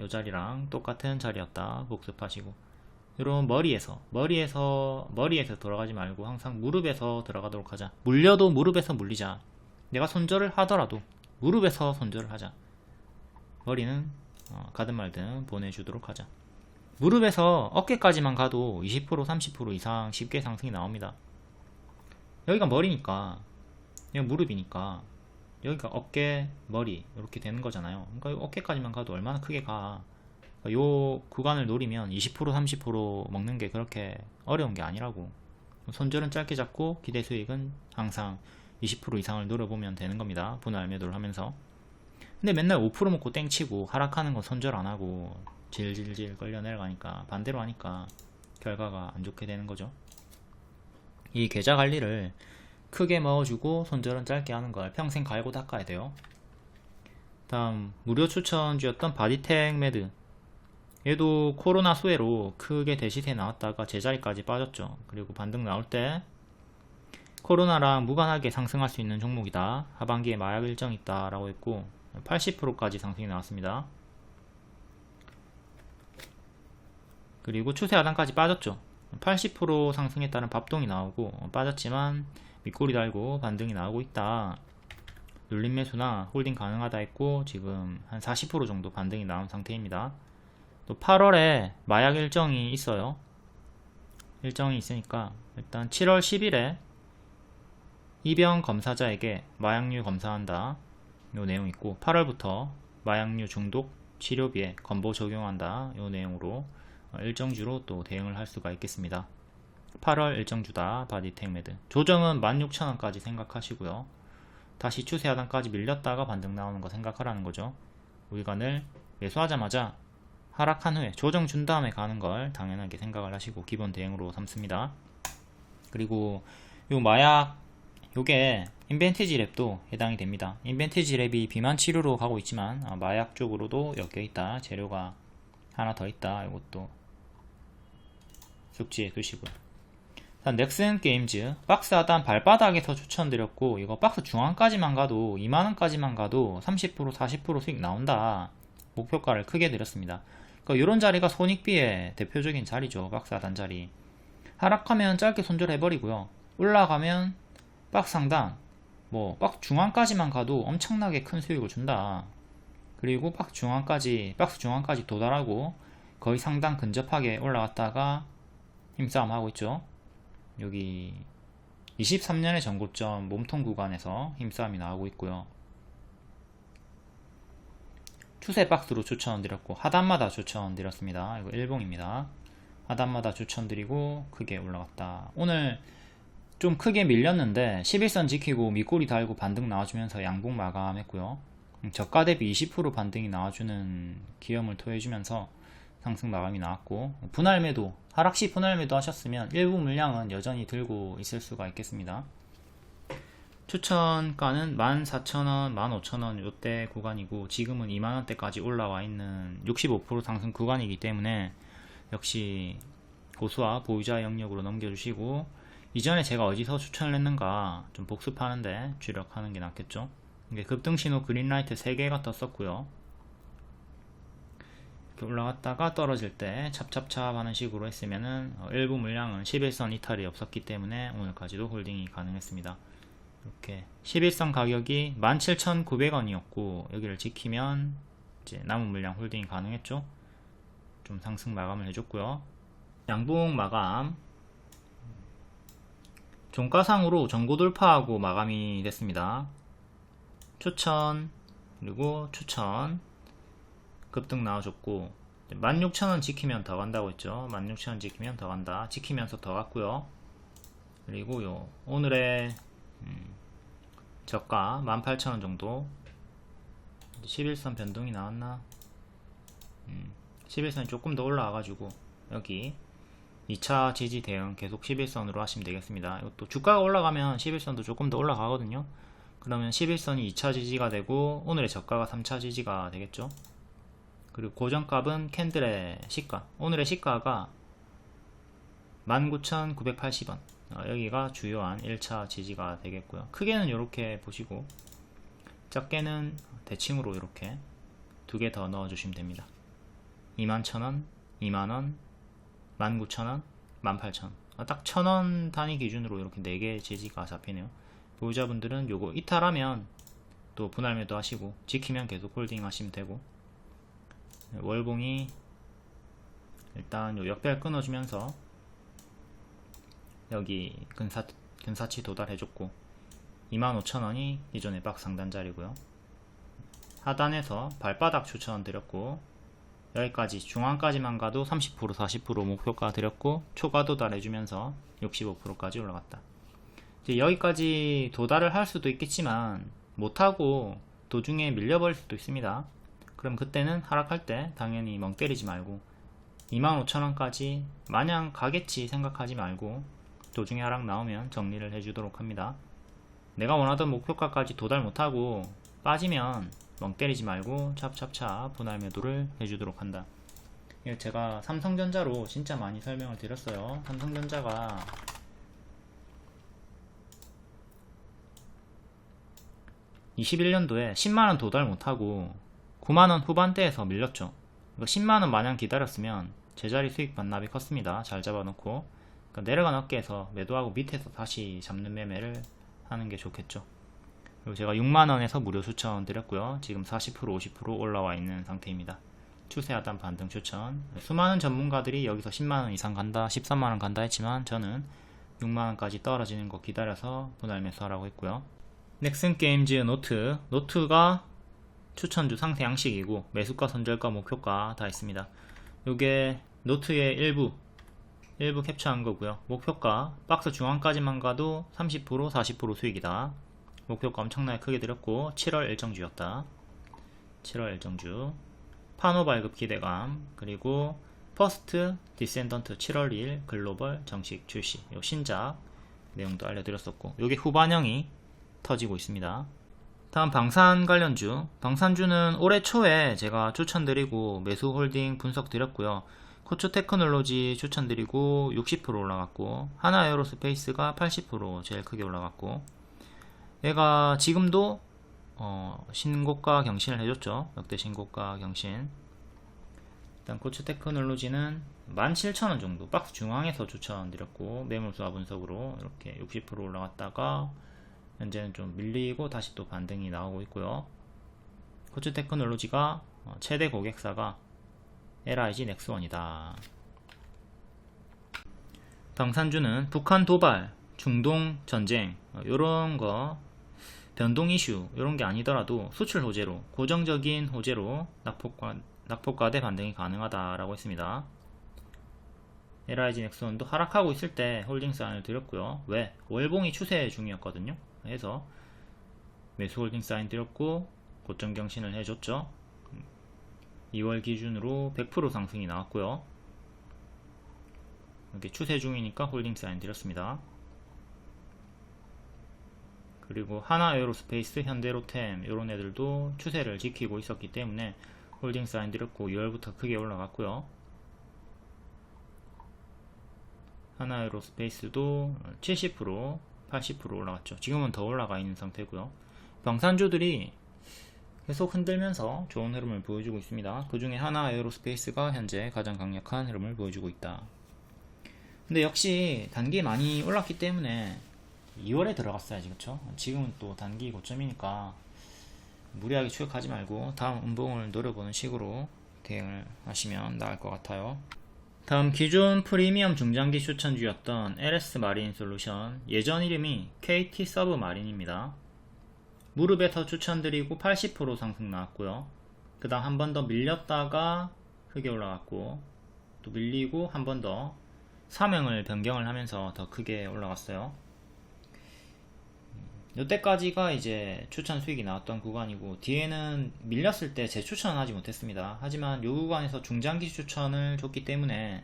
[SPEAKER 1] 자리랑 똑같은 자리였다 복습하시고, 이런 머리에서 들어가지 말고 항상 무릎에서 들어가도록 하자. 물려도 무릎에서 물리자. 내가 손절을 하더라도 무릎에서 손절을 하자. 머리는 가든 말든 보내주도록 하자. 무릎에서 어깨까지만 가도 20% 30% 이상 쉽게 상승이 나옵니다. 여기가 머리니까, 여기가 무릎이니까 여기가 어깨, 머리 이렇게 되는 거잖아요. 그러니까 어깨까지만 가도 얼마나 크게 가. 요 구간을 노리면 20% 30% 먹는 게 그렇게 어려운 게 아니라고. 손절은 짧게 잡고 기대 수익은 항상 20% 이상을 노려보면 되는 겁니다. 분할 매도를 하면서. 근데 맨날 5% 먹고 땡치고 하락하는 건 손절 안 하고 질질질 끌려 내려가니까, 반대로 하니까 결과가 안 좋게 되는 거죠. 이 계좌 관리를 크게 먹어주고 손절은 짧게 하는 걸 평생 갈고 닦아야 돼요. 다음 무료 추천주였던 바디텍 매드, 얘도 코로나 수혜로 크게 대시세 나왔다가 제자리까지 빠졌죠. 그리고 반등 나올 때 코로나랑 무관하게 상승할 수 있는 종목이다, 하반기에 마약 일정 있다 라고 했고 80%까지 상승이 나왔습니다. 그리고 추세 하단까지 빠졌죠. 80% 상승에 따른 밥동이 나오고 빠졌지만 밑꼬리 달고 반등이 나오고 있다, 눌림 매수나 홀딩 가능하다 했고 지금 한 40% 정도 반등이 나온 상태입니다. 또 8월에 마약 일정이 있어요. 일정이 있으니까 일단 7월 10일에 입영 검사자에게 마약류 검사한다 요 내용 있고, 8월부터 마약류 중독 치료비에 건보 적용한다 요 내용으로 일정주로 또 대응을 할 수가 있겠습니다. 8월 일정주다 바디텍 매드. 조정은 16,000원까지 생각하시고요. 다시 추세 하단까지 밀렸다가 반등 나오는 거 생각하라는 거죠. 우익간을 매수하자마자 하락한 후에 조정 준 다음에 가는 걸 당연하게 생각을 하시고 기본 대응으로 삼습니다. 그리고 요 마약, 요게 인벤티지 랩도 해당이 됩니다. 인벤티지 랩이 비만 치료로 가고 있지만 마약 쪽으로도 엮여 있다, 재료가 하나 더 있다, 이것도 숙지해 두시고요. 넥슨 게임즈 박스 하단 발바닥에서 추천드렸고, 이거 박스 중앙까지만 가도 2만원까지만 가도 30% 40% 수익 나온다, 목표가를 크게 드렸습니다. 그러니까 이런 자리가 손익비의 대표적인 자리죠. 박스 하단 자리. 하락하면 짧게 손절해버리고요, 올라가면 박스 상단, 박스 중앙까지만 가도 엄청나게 큰 수익을 준다. 그리고 박스 중앙까지 도달하고 거의 상단 근접하게 올라갔다가 힘싸움 하고 있죠. 여기 23년의 전고점 몸통 구간에서 힘싸움이 나오고 있고요. 추세 박스로 추천드렸고 하단마다 추천드렸습니다. 이거 일봉입니다. 하단마다 추천드리고 크게 올라갔다. 오늘 좀 크게 밀렸는데 11선 지키고 밑꼬리 달고 반등 나와주면서 양봉 마감했고요. 저가 대비 20% 반등이 나와주는 기염을 토해주면서 상승 마감이 나왔고, 분할매도, 하락시 분할매도 하셨으면 일부 물량은 여전히 들고 있을 수가 있겠습니다. 추천가는 14,000원, 15,000원 요때 구간이고 지금은 2만원대까지 올라와 있는 65% 상승 구간이기 때문에 역시 고수와 보유자 영역으로 넘겨주시고, 이전에 제가 어디서 추천을 했는가 좀 복습하는데 주력하는 게 낫겠죠. 이게 급등신호 그린라이트 3개가 떴었고요. 이렇게 올라갔다가 떨어질 때 찹찹찹 하는 식으로 했으면은 일부 물량은 11선 이탈이 없었기 때문에 오늘까지도 홀딩이 가능했습니다. 이렇게 11선 가격이 17,900원이었고 여기를 지키면 이제 남은 물량 홀딩이 가능했죠. 좀 상승 마감을 해줬고요. 양봉 마감, 종가상으로 전고 돌파하고 마감이 됐습니다. 추천, 그리고 추천 급등 나와줬고 16,000원 지키면 더 간다고 했죠. 16,000원 지키면 더 간다, 지키면서 더 갔고요. 그리고 요 오늘의 저가 18,000원 정도, 11선 변동이 나왔나? 11선이 조금 더 올라와가지고 여기 2차 지지 대응 계속 11선으로 하시면 되겠습니다. 이것도 주가가 올라가면 11선도 조금 더 올라가거든요. 그러면 11선이 2차 지지가 되고 오늘의 저가가 3차 지지가 되겠죠. 그리고 고정값은 캔들의 시가, 오늘의 시가가 19,980원, 여기가 주요한 1차 지지가 되겠고요. 크게는 이렇게 보시고 작게는 대칭으로 이렇게 두 개 더 넣어주시면 됩니다. 21,000원, 2만원, 19,000원, 18,000원, 딱 1,000원 단위 기준으로 이렇게 4개 지지가 잡히네요. 보유자분들은 요거 이탈하면 또 분할 매도 하시고 지키면 계속 홀딩 하시면 되고, 월봉이 일단 요 역별 끊어주면서 여기 근사치 도달해줬고 25,000원이 기존의 박스 상단 자리고요. 하단에서 발바닥 추천 드렸고 여기까지 중앙까지만 가도 30% 40% 목표가 드렸고 초과 도달해주면서 65%까지 올라갔다. 이제 여기까지 도달을 할 수도 있겠지만 못하고 도중에 밀려버릴 수도 있습니다. 그럼 그때는 하락할 때 당연히 멍 때리지 말고 25,000원까지 마냥 가겠지 생각하지 말고 도중에 하락 나오면 정리를 해주도록 합니다. 내가 원하던 목표가까지 도달 못하고 빠지면 멍 때리지 말고 찹찹찹 분할 매도를 해주도록 한다. 제가 삼성전자로 진짜 많이 설명을 드렸어요. 삼성전자가 21년도에 10만원 도달 못하고 9만원 후반대에서 밀렸죠. 10만원 마냥 기다렸으면 제자리 수익 반납이 컸습니다. 잘 잡아놓고 내려간 어깨에서 매도하고 밑에서 다시 잡는 매매를 하는 게 좋겠죠. 그리고 제가 6만원에서 무료 추천 드렸고요. 지금 40% 50% 올라와 있는 상태입니다. 추세 하단 반등 추천. 수많은 전문가들이 여기서 10만원 이상 간다 13만원 간다 했지만 저는 6만원까지 떨어지는 거 기다려서 분할 매수하라고 했고요. 넥슨게임즈 노트가 추천주 상세 양식이고 매수가 손절가 목표가 다 있습니다. 요게 노트의 일부 캡처한 거고요. 목표가 박스 중앙까지만 가도 30% 40% 수익이다. 목표가 엄청나게 크게 드렸고 7월 일정주였다. 7월 일정주 파노 발급 기대감, 그리고 퍼스트 디센던트 7월 2일 글로벌 정식 출시, 요 신작 내용도 알려드렸었고 요게 후반형이 터지고 있습니다. 다음 방산 관련주, 방산주는 올해 초에 제가 추천드리고 매수 홀딩 분석 드렸고요. 코초 테크놀로지 추천드리고 60% 올라갔고 하나 에어로스페이스가 80% 제일 크게 올라갔고 얘가 지금도 신고가 경신을 해줬죠. 역대 신고가 경신. 일단 코초 테크놀로지는 17,000원 정도 박스 중앙에서 추천드렸고 매물수와 분석으로 이렇게 60% 올라갔다가 현재는 좀 밀리고 다시 또 반등이 나오고 있고요. 코초 테크놀로지가 최대 고객사가 LIG 넥스원이다. 방산주는 북한 도발, 중동 전쟁 요런 거 변동 이슈 요런 게 아니더라도 수출 호재로 고정적인 호재로 낙폭과대 반등이 가능하다라고 했습니다. LIG 넥스원도 하락하고 있을 때 홀딩 사인을 드렸고요. 왜? 월봉이 추세 중이었거든요. 그래서 매수 홀딩 사인 드렸고 고점 경신을 해줬죠. 2월 기준으로 100% 상승이 나왔고요. 이렇게 추세 중이니까 홀딩 사인 드렸습니다. 그리고 하나 에어로스페이스, 현대로템 이런 애들도 추세를 지키고 있었기 때문에 홀딩 사인 드렸고 2월부터 크게 올라갔고요. 하나 에어로스페이스도 70% 80% 올라갔죠. 지금은 더 올라가 있는 상태고요. 방산주들이 계속 흔들면서 좋은 흐름을 보여주고 있습니다. 그 중에 하나 에어로스페이스가 현재 가장 강력한 흐름을 보여주고 있다. 근데 역시 단기 많이 올랐기 때문에 2월에 들어갔어야지, 그쵸? 지금은 또 단기 고점이니까 무리하게 추격하지 말고 다음 음봉을 노려보는 식으로 대응을 하시면 나을 것 같아요. 다음 기존 프리미엄 중장기 추천주였던 LS 마린 솔루션, 예전 이름이 KT 서브 마린입니다. 무릎에서 추천드리고 80% 상승 나왔고요. 그 다음 한 번 더 밀렸다가 크게 올라갔고 또 밀리고 한 번 더 사명을 변경을 하면서 더 크게 올라갔어요. 이때까지가 이제 추천 수익이 나왔던 구간이고 뒤에는 밀렸을 때 재추천은 하지 못했습니다. 하지만 이 구간에서 중장기 추천을 줬기 때문에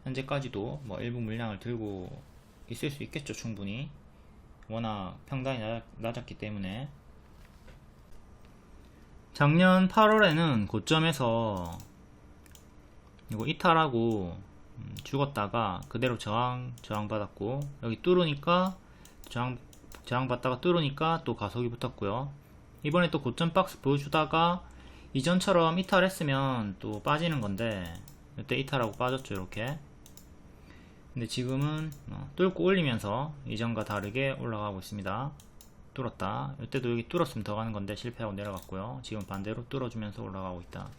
[SPEAKER 1] 현재까지도 뭐 일부 물량을 들고 있을 수 있겠죠. 충분히 워낙 평단이 낮았기 때문에. 작년 8월에는 고점에서 이거 이탈하고 죽었다가 그대로 저항 받았고, 여기 뚫으니까 저항 받다가 뚫으니까 또 가속이 붙었고요. 이번에 또 고점 박스 보여주다가 이전처럼 이탈했으면 또 빠지는 건데, 이때 이탈하고 빠졌죠. 이렇게. 근데 지금은 뚫고 올리면서 이전과 다르게 올라가고 있습니다. 뚫었다. 이때도 여기 뚫었으면 더 가는 건데 실패하고 내려갔고요. 지금 반대로 뚫어주면서 올라가고 있다.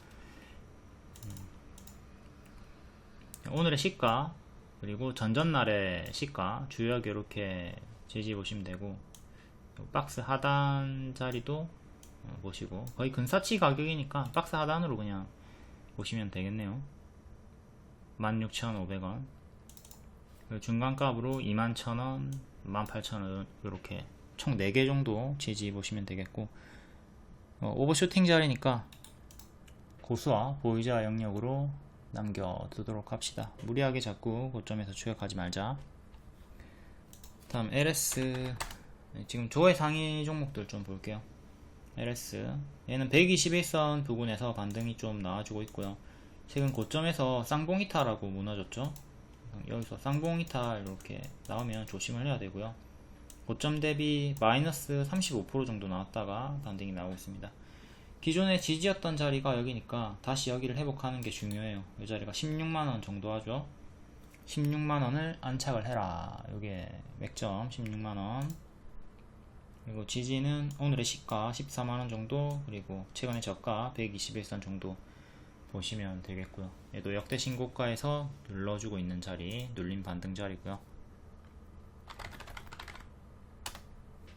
[SPEAKER 1] 오늘의 시가, 그리고 전전날의 시가 주요하게 이렇게 제시해 보시면 되고, 박스 하단 자리도 보시고, 거의 근사치 가격이니까 박스 하단으로 그냥 보시면 되겠네요. 16,500원, 중간값으로 21,000원, 18,000원 이렇게 총 4개 정도 지지해 보시면 되겠고, 오버슈팅 자리니까 고수와 보이자 영역으로 남겨두도록 합시다. 무리하게 자꾸 고점에서 추격하지 말자. 다음 LS, 지금 조회 상위 종목들 좀 볼게요. LS, 얘는 121선 부근에서 반등이 좀 나와주고 있고요. 최근 고점에서 쌍봉이탈하고 무너졌죠. 여기서 쌍봉이탈 이렇게 나오면 조심을 해야 되고요. 고점 대비 마이너스 35% 정도 나왔다가 반등이 나오고 있습니다. 기존에 지지였던 자리가 여기니까 다시 여기를 회복하는 게 중요해요. 이 자리가 16만원 정도 하죠. 16만원을 안착을 해라. 요게 맥점 16만원. 그리고 지지는 오늘의 시가 14만원 정도, 그리고 최근의 저가 121선 정도 보시면 되겠고요. 얘도 역대 신고가에서 눌러주고 있는 자리, 눌림 반등 자리고요.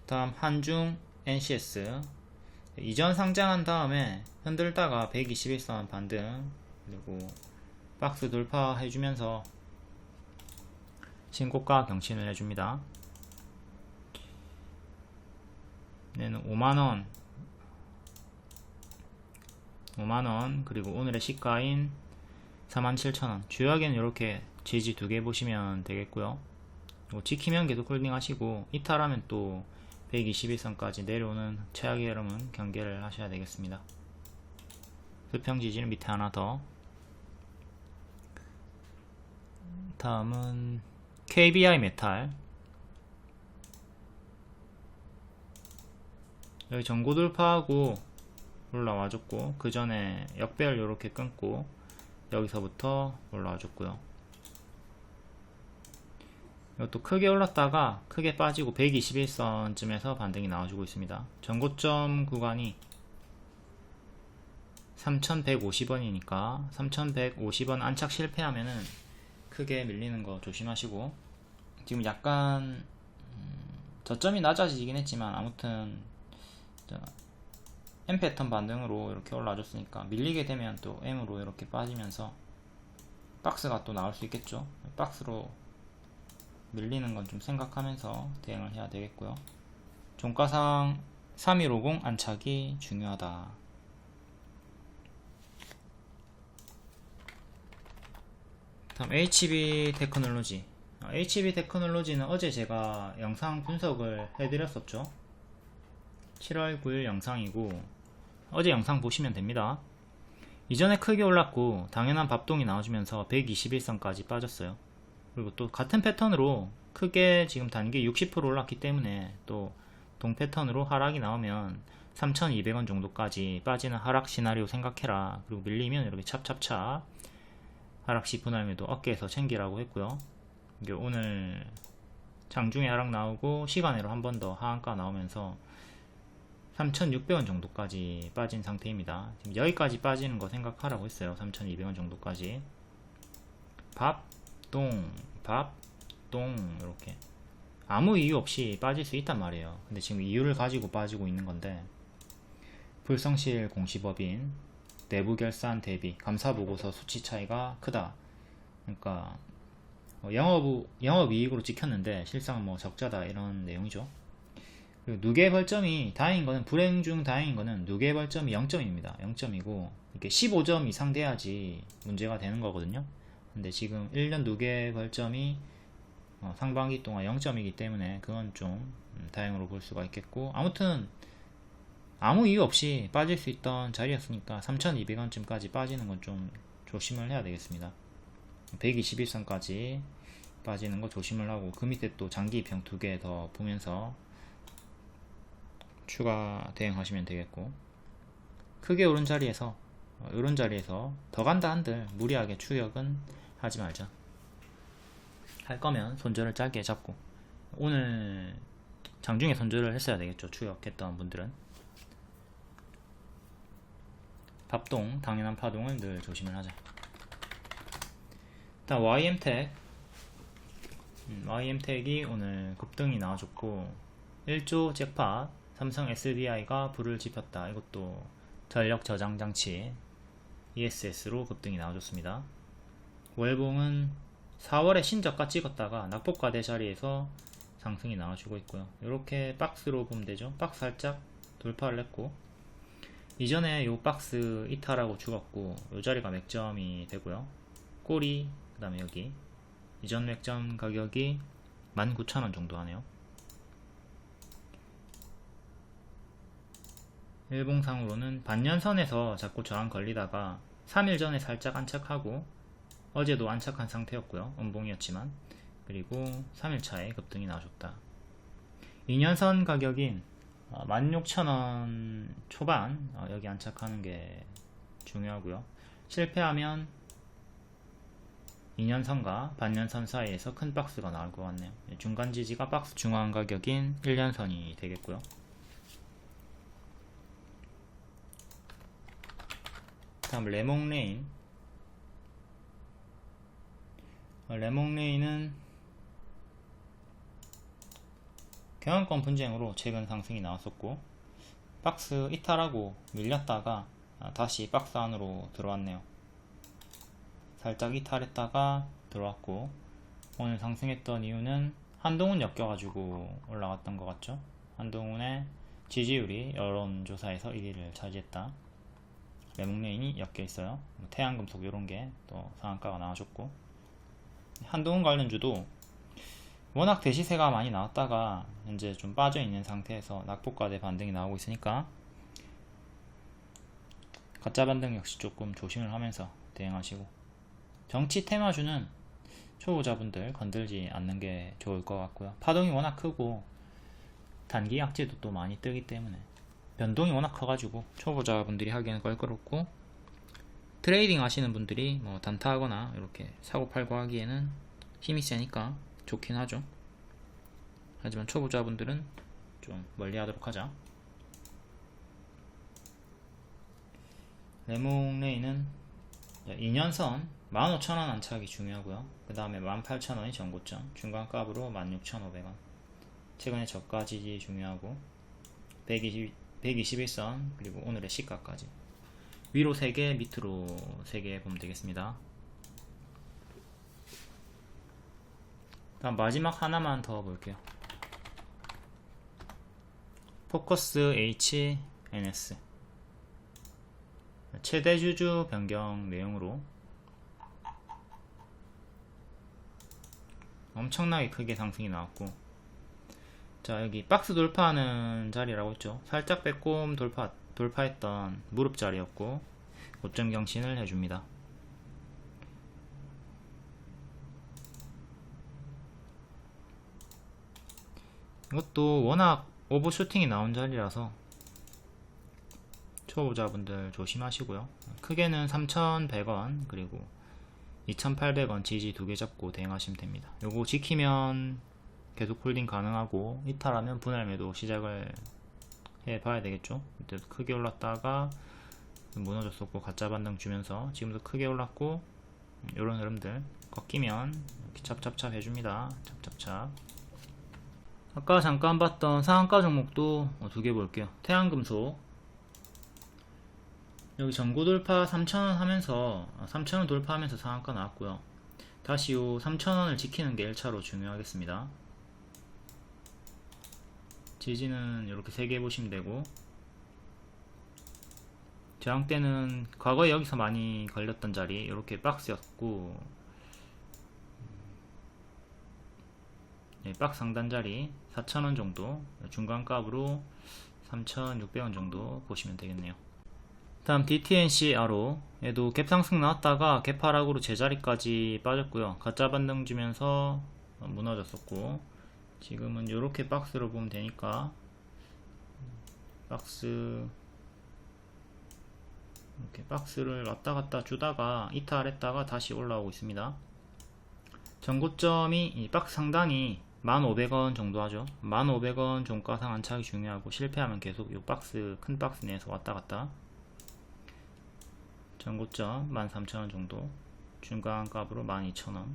[SPEAKER 1] 다음 한중 NCS, 이전 상장한 다음에 흔들다가 121선 반등, 그리고 박스 돌파 해주면서 신고가 경신을 해줍니다. 얘는 5만원, 그리고 오늘의 시가인 47,000원. 주요하게는 이렇게 지지 2개 보시면 되겠고요. 지키면 계속 홀딩 하시고, 이탈하면 또 121선까지 내려오는 최악의 흐름은 경계를 하셔야 되겠습니다. 수평 지지는 밑에 하나 더. 다음은 KBI 메탈. 여기 전고 돌파하고 올라와줬고, 그 전에 역배열 이렇게 끊고 여기서부터 올라와줬고요. 이것도 크게 올랐다가 크게 빠지고 121선쯤에서 반등이 나와주고 있습니다. 전고점 구간이 3150원이니까 3150원 안착 실패하면은 크게 밀리는 거 조심하시고, 지금 약간 저점이 낮아지긴 했지만 아무튼 M 패턴 반등으로 이렇게 올라와줬으니까 밀리게 되면 또 M으로 이렇게 빠지면서 박스가 또 나올 수 있겠죠. 박스로 밀리는 건 좀 생각하면서 대응을 해야 되겠고요. 종가상 3150 안착이 중요하다. 다음 HB 테크놀로지. HB 테크놀로지는 어제 제가 영상 분석을 해드렸었죠. 7월 9일 영상이고, 어제 영상 보시면 됩니다. 이전에 크게 올랐고 당연한 밥동이 나와주면서 121선까지 빠졌어요. 그리고 또 같은 패턴으로 크게 지금 단기 60% 올랐기 때문에 또 동 패턴으로 하락이 나오면 3,200원 정도까지 빠지는 하락 시나리오 생각해라. 그리고 밀리면 이렇게 찹찹찹 하락시 분할매도 어깨에서 챙기라고 했고요. 이게 오늘 장중에 하락 나오고 시간으로 한 번 더 하한가 나오면서 3,600원 정도까지 빠진 상태입니다. 지금 여기까지 빠지는 거 생각하라고 했어요. 3,200원 정도까지. 밥, 똥, 이렇게 아무 이유 없이 빠질 수 있단 말이에요. 근데 지금 이유를 가지고 빠지고 있는 건데, 불성실 공시법인, 내부 결산 대비 감사보고서 수치 차이가 크다. 그러니까 영업이익으로 찍혔는데 실상은 뭐 적자다, 이런 내용이죠. 그리고 누계 벌점이 다행인 거는, 불행 중 다행인 거는 누계 벌점이 0점입니다. 0점이고 이렇게 15점 이상 돼야지 문제가 되는 거거든요. 근데 지금 1년 누계 걸점이 상반기 동안 0점이기 때문에 그건 좀 다행으로 볼 수가 있겠고, 아무튼 아무 이유 없이 빠질 수 있던 자리였으니까 3200원쯤까지 빠지는 건 좀 조심을 해야 되겠습니다. 121선까지 빠지는 거 조심을 하고, 그 밑에 또 장기 입형 2개 더 보면서 추가 대응하시면 되겠고, 크게 오른 자리에서 이런 자리에서 더 간다 한들 무리하게 추격은 하지 말자. 할 거면 손절을 짧게 잡고, 오늘 장중에 손절을 했어야 되겠죠, 추격했던 분들은. 밥동, 당연한 파동을 늘 조심을 하자. 일단 YM택, YM택이 오늘 급등이 나와줬고, 1조 잭팟, 삼성 SDI가 불을 지폈다. 이것도 전력 저장 장치 ESS로 급등이 나와줬습니다. 월봉은 4월에 신저가 찍었다가 낙폭과대 자리에서 상승이 나와주고 있고요. 이렇게 박스로 보면 되죠. 박스 살짝 돌파를 했고, 이전에 요 박스 이탈하고 죽었고, 요 자리가 맥점이 되고요. 꼬리, 그 다음에 여기 이전 맥점 가격이 19,000원 정도 하네요. 일봉상으로는 반년선에서 자꾸 저항 걸리다가 3일 전에 살짝 안착하고, 어제도 안착한 상태였고요. 음봉이었지만, 그리고 3일차에 급등이 나와줬다. 2년선 가격인 16,000원 초반 여기 안착하는 게 중요하고요. 실패하면 2년선과 반년선 사이에서 큰 박스가 나올 것 같네요. 중간 지지가 박스 중앙 가격인 1년선이 되겠고요. 다음 레몽레인. 레몽레인은 경영권 분쟁으로 최근 상승이 나왔었고, 박스 이탈하고 밀렸다가 다시 박스 안으로 들어왔네요. 살짝 이탈했다가 들어왔고, 오늘 상승했던 이유는 한동훈 엮여가지고 올라갔던 것 같죠. 한동훈의 지지율이 여론조사에서 1위를 차지했다. 레몽레인이 엮여있어요. 태양금속 요런게 또 상한가가 나와줬고, 한동훈 관련주도 워낙 대시세가 많이 나왔다가 현재 좀 빠져있는 상태에서 낙폭과대 반등이 나오고 있으니까 가짜 반등 역시 조금 조심을 하면서 대응하시고, 정치 테마주는 초보자분들 건들지 않는 게 좋을 것 같고요. 파동이 워낙 크고 단기 약재도 또 많이 뜨기 때문에 변동이 워낙 커가지고 초보자분들이 하기에는 껄끄럽고, 트레이딩 하시는 분들이 뭐 단타하거나 이렇게 사고팔고 하기에는 힘이 세니까 좋긴 하죠. 하지만 초보자분들은 좀 멀리 하도록 하자. 레몽레인은 2년선 15,000원 안착이 중요하고요. 그 다음에 18,000원이 전고점, 중간값으로 16,500원. 최근에 저가 지지 중요하고, 121선, 그리고 오늘의 시가까지. 위로 3개, 밑으로 3개 보면 되겠습니다. 다음 마지막 하나만 더 볼게요. 포커스 HNS. 최대 주주 변경 내용으로 엄청나게 크게 상승이 나왔고, 자, 여기 박스 돌파하는 자리라고 했죠. 살짝 빼꼼 돌파했던 무릎 자리였고, 고점 경신을 해줍니다. 이것도 워낙 오버슈팅이 나온 자리라서 초보자분들 조심하시고요. 크게는 3,100원 그리고 2,800원 지지 2개 잡고 대응하시면 됩니다. 요거 지키면 계속 홀딩 가능하고, 이탈하면 분할 매도 시작을 해봐야 되겠죠. 그때 크게 올랐다가 무너졌었고 가짜 반등 주면서 지금도 크게 올랐고, 요런 흐름들 꺾이면 이렇게 찹찹찹 해줍니다. 찹찹찹. 아까 잠깐 봤던 상한가 종목도 2개 볼게요. 태양금속, 여기 전고 돌파 3,000원 하면서 3,000원 돌파하면서 상한가 나왔고요. 다시 요 3,000원을 지키는 게 1차로 중요하겠습니다. 지지는 이렇게 3개 보시면 되고, 저항대는 과거에 여기서 많이 걸렸던 자리 이렇게 박스였고, 박스 상단자리 4,000원 정도, 중간값으로 3,600원 정도 보시면 되겠네요. 다음 DTNC 아로 얘도 갭 상승 나왔다가 갭 하락으로 제자리까지 빠졌고요. 가짜 반등 주면서 무너졌었고, 지금은 이렇게 박스로 보면 되니까 이렇게 박스를 왔다 갔다 주다가 이탈했다가 다시 올라오고 있습니다. 전고점이 이 박스 상단이 1,500원 정도 하죠. 1,500원 종가 상한착이 중요하고, 실패하면 계속 이 박스, 큰 박스 내에서 왔다 갔다. 전고점 13,000원 정도, 중간값으로 12,000원.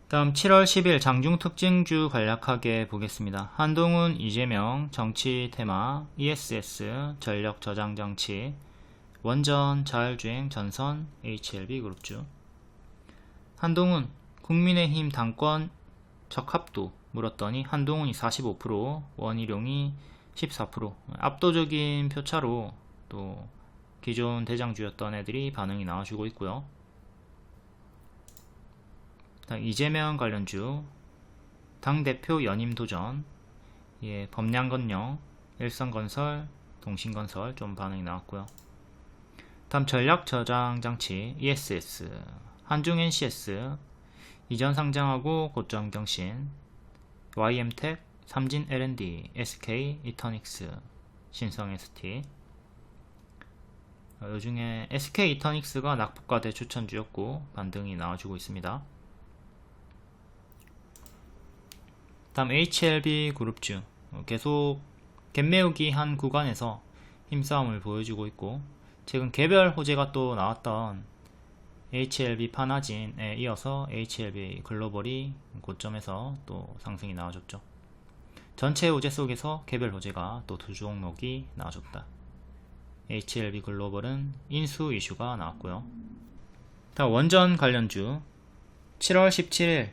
[SPEAKER 1] 다음 7월 10일 장중 특징주 간략하게 보겠습니다. 한동훈, 이재명, 정치 테마, ESS, 전력 저장 장치, 원전, 자율주행, 전선, HLB 그룹주. 한동훈, 국민의힘 당권 적합도 물었더니 한동훈이 45%, 원희룡이 14%, 압도적인 표차로 또 기존 대장주였던 애들이 반응이 나와주고 있고요. 이재명 관련주, 당대표 연임 도전, 범량건영, 일성건설, 동신건설 좀 반응이 나왔고요. 다음 전략 저장 장치 ESS, 한중 NCS, 이전 상장하고 고점 경신, YM텍, 삼진 L&D, SK 이터닉스, 신성 ST. 요중에 SK 이터닉스가 낙폭과대 추천주였고 반등이 나와주고 있습니다. 다음 HLB 그룹주, 계속 갭매우기 한 구간에서 힘싸움을 보여주고 있고, 최근 개별 호재가 또 나왔던 HLB 파나진에 이어서 HLB 글로벌이 고점에서 또 상승이 나와줬죠. 전체 호재 속에서 개별 호재가 또 두 종목이 나와줬다. HLB 글로벌은 인수 이슈가 나왔고요. 다음 원전 관련주, 7월 17일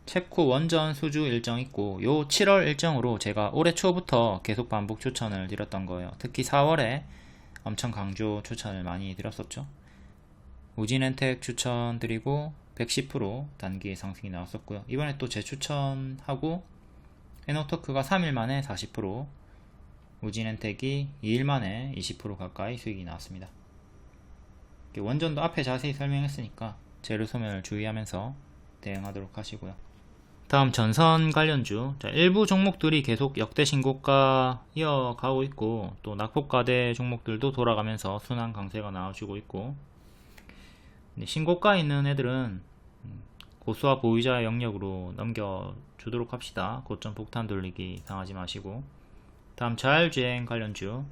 [SPEAKER 1] 체코 원전 수주 일정 있고, 요 7월 일정으로 제가 올해 초부터 계속 반복 추천을 드렸던 거예요. 특히 4월에 엄청 강조 추천을 많이 드렸었죠. 우진엔텍 추천드리고 110% 단기 상승이 나왔었고요. 이번에 또 재추천하고 에너토크가 3일 만에 40%, 우진엔텍이 2일 만에 20% 가까이 수익이 나왔습니다. 원전도 앞에 자세히 설명했으니까 재료 소멸을 주의하면서 대응하도록 하시고요. 다음 전선 관련주, 일부 종목들이 계속 역대 신고가 이어가고 있고, 또 낙폭과대 종목들도 돌아가면서 순환 강세가 나와주고 있고, 신고가 있는 애들은 고수와 보유자 영역으로 넘겨주도록 합시다. 고점 폭탄 돌리기 당하지 마시고. 다음 자율주행 관련주,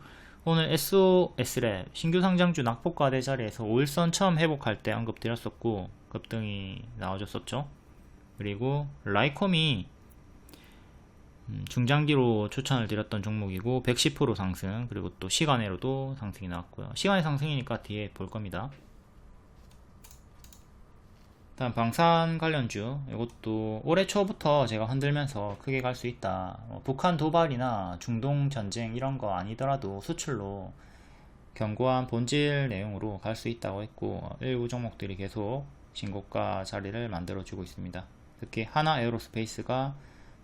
[SPEAKER 1] 오늘 SOS랩 신규 상장주 낙폭과대 자리에서 5일선 처음 회복할 때 언급드렸었고 급등이 나와줬었죠. 그리고 라이콤이 중장기로 추천을 드렸던 종목이고 110% 상승, 그리고 또 시간외로도 상승이 나왔고요. 시간의 상승이니까 뒤에 볼 겁니다. 다음 방산 관련주, 이것도 올해 초부터 제가 흔들면서 크게 갈 수 있다. 북한 도발이나 중동 전쟁 이런 거 아니더라도 수출로 견고한 본질 내용으로 갈 수 있다고 했고, 일부 종목들이 계속 신고가 자리를 만들어 주고 있습니다. 특히 하나 에어로스페이스가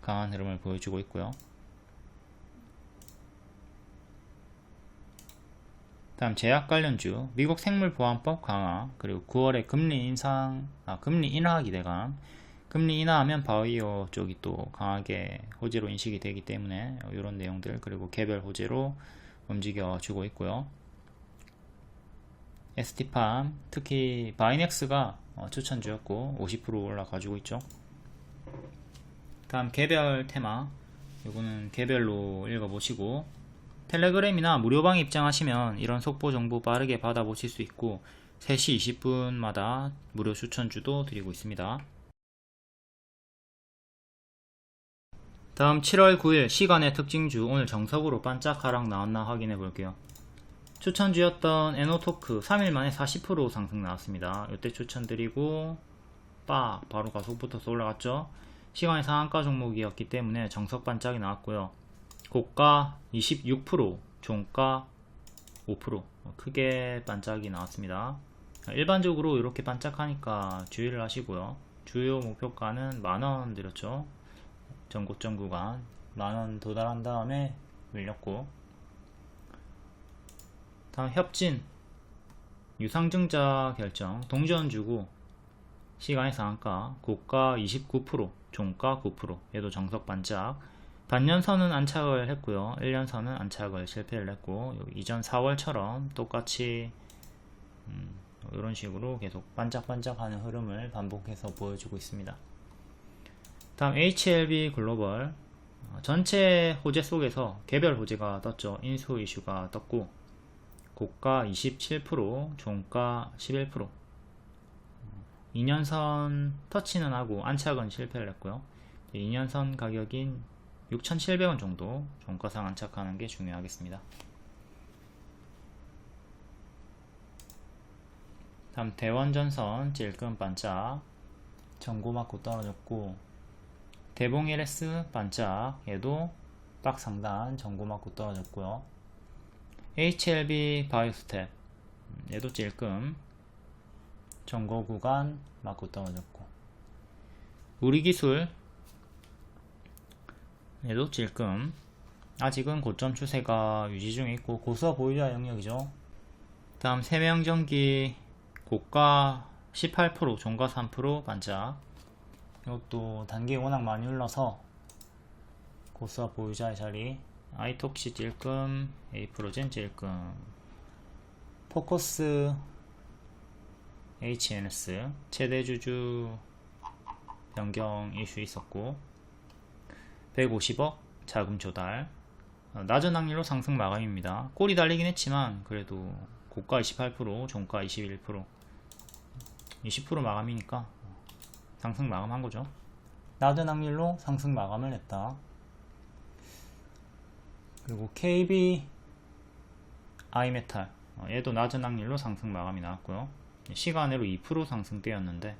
[SPEAKER 1] 강한 흐름을 보여주고 있고요. 다음 제약 관련주, 미국 생물보안법 강화, 그리고 9월에 금리 인하 기대감. 금리 인하하면 바이오 쪽이 또 강하게 호재로 인식이 되기 때문에 이런 내용들, 그리고 개별 호재로 움직여 주고 있고요. ST팜, 특히 바이넥스가 추천주였고 50% 올라가지고 있죠. 다음 개별 테마, 이거는 개별로 읽어보시고, 텔레그램이나 무료방 입장하시면 이런 속보 정보 빠르게 받아보실 수 있고 3시 20분마다 무료 추천주도 드리고 있습니다. 다음 7월 9일 시간의 특징주, 오늘 정석으로 반짝 하락 나왔나 확인해 볼게요. 추천주였던 에너토크 3일 만에 40% 상승 나왔습니다. 이때 추천드리고 바로 가속 붙어서 올라갔죠. 시간의 상한가 종목이었기 때문에 정석 반짝이 나왔고요. 고가 26%, 종가 5% 크게 반짝이 나왔습니다. 일반적으로 이렇게 반짝하니까 주의를 하시고요. 주요 목표가는 만원 드렸죠. 전고점 구간 만원 도달한 다음에 밀렸고, 다음 협진 유상증자 결정 동전 주고 시간의 상한가 고가 29% 종가 9%, 얘도 정석 반짝. 반년선은 안착을 했고요. 1년선은 안착을 실패를 했고, 이전 4월처럼 똑같이 이런 식으로 계속 반짝반짝하는 흐름을 반복해서 보여주고 있습니다. 다음 HLB 글로벌, 전체 호재 속에서 개별 호재가 떴죠. 인수 이슈가 떴고, 고가 27%, 종가 11%. 2년선 터치는 하고 안착은 실패를 했고요. 2년선 가격인 6,700원 정도 종가상 안착하는 게 중요하겠습니다. 다음 대원전선 찔끔 반짝 전고 맞고 떨어졌고, 대봉 LS 반짝 얘도 박 상단 전고 맞고 떨어졌고요. HLB 바이오스텝 얘도 찔끔 전고 구간 맞고 떨어졌고, 우리기술 얘도 찔끔 아직은 고점 추세가 유지 중에 있고 고수와 보유자 영역이죠. 다음 세명전기 고가 18% 종가 3% 반짝, 이것도 단기 워낙 많이 올라서 고수와 보유자의 자리. 아이톡시 찔끔, 에이프로젠 찔끔, 포커스 HNS 최대주주 변경 이슈 있었고, 150억 자금 조달, 낮은 확률로 상승 마감입니다. 꼬리 달리긴 했지만 그래도 고가 28% 종가 21%, 20% 마감이니까 상승 마감한 거죠. 낮은 확률로 상승 마감을 했다. 그리고 KB 아이메탈 얘도 낮은 확률로 상승 마감이 나왔고요. 시간으로 2% 상승되었는데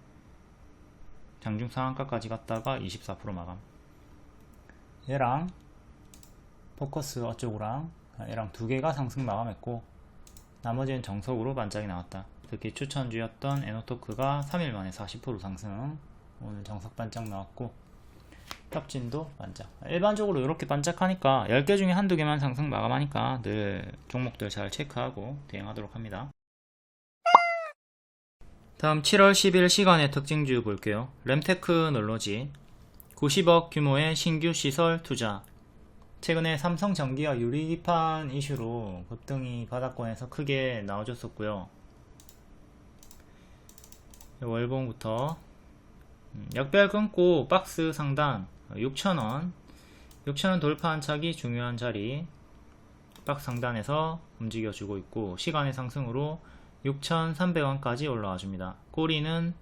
[SPEAKER 1] 장중 상한가까지 갔다가 24% 마감. 얘랑 포커스 어쩌고랑 얘랑 두 개가 상승 마감했고, 나머지는 정석으로 반짝이 나왔다. 특히 추천주였던 에노토크가 3일 만에 40% 상승, 오늘 정석 반짝 나왔고, 협진도 반짝. 일반적으로 이렇게 반짝하니까 10개 중에 한두 개만 상승 마감하니까 늘 종목들 잘 체크하고 대응하도록 합니다. 다음 7월 10일 시간의 특징주 볼게요. 램테크 널로지 90억 규모의 신규 시설 투자. 최근에 삼성전기와 유리기판 이슈로 급등이 바닥권에서 크게 나와줬었고요. 월봉부터 역별 끊고 박스 상단 6,000원 6,000원 돌파한 착이 중요한 자리, 박스 상단에서 움직여주고 있고, 시간의 상승으로 6,300원까지 올라와 줍니다. 꼬리는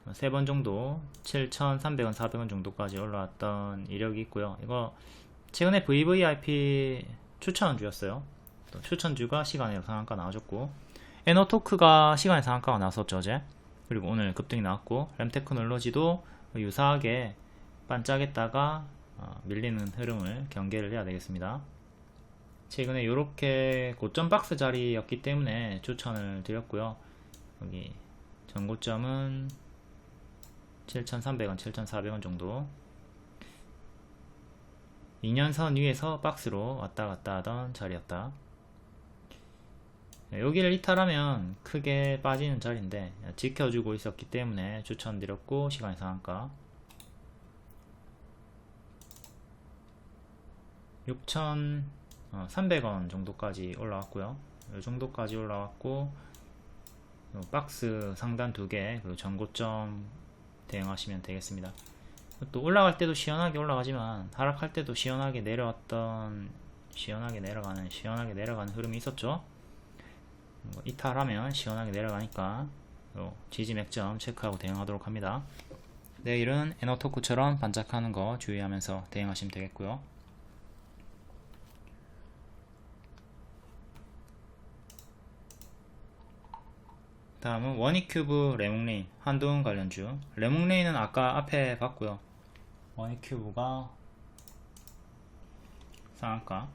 [SPEAKER 1] 3번 정도 7,300원 400원 정도까지 올라왔던 이력이 있고요. 이거 최근에 VVIP 추천주였어요. 또 추천주가 시간의 상한가 나와줬고, 에너토크가 시간의 상한가가 나왔었죠 어제. 그리고 오늘 급등이 나왔고, 램테크놀로지도 유사하게 반짝했다가 밀리는 흐름을 경계를 해야 되겠습니다. 최근에 이렇게 고점 박스 자리였기 때문에 추천을 드렸고요. 여기 전고점은 7,300원 7,400원 정도, 2년선 위에서 박스로 왔다갔다 하던 자리였다. 여기를 이탈하면 크게 빠지는 자리인데 지켜주고 있었기 때문에 추천드렸고, 시간의 상한가 6,300원 정도까지 올라왔고요. 이 정도까지 올라왔고, 박스 상단 2개 그리고 전고점 대응하시면 되겠습니다. 또 올라갈 때도 시원하게 올라가지만 하락할 때도 시원하게 내려왔던, 시원하게 내려가는 흐름이 있었죠. 이탈하면 시원하게 내려가니까 지지 맥점 체크하고 대응하도록 합니다. 내일은 에너토크처럼 반짝하는 거 주의하면서 대응하시면 되겠고요. 다음은 원익큐브 레몽레인 한돈 관련주. 레몽레인은 아까 앞에 봤고요. 원익큐브가 상한가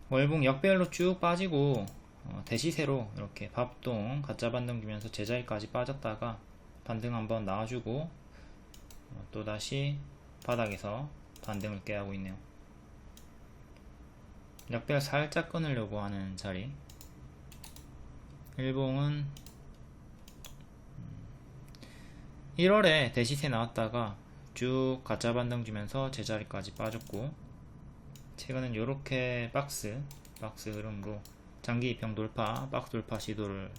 [SPEAKER 1] 월봉 역배열로 쭉 빠지고 대시세로 이렇게 밥동 가짜 반등 주면서 제자리까지 빠졌다가 반등 한번 나와주고 또다시 바닥에서 반등을 깨하고 있네요. 역배열 살짝 끊으려고 하는 자리. 일봉은 1월에 대시세 나왔다가 쭉 가짜 반등 주면서 제자리까지 빠졌고, 최근은 이렇게 박스 흐름으로 장기 입형 돌파, 박스 돌파 시도를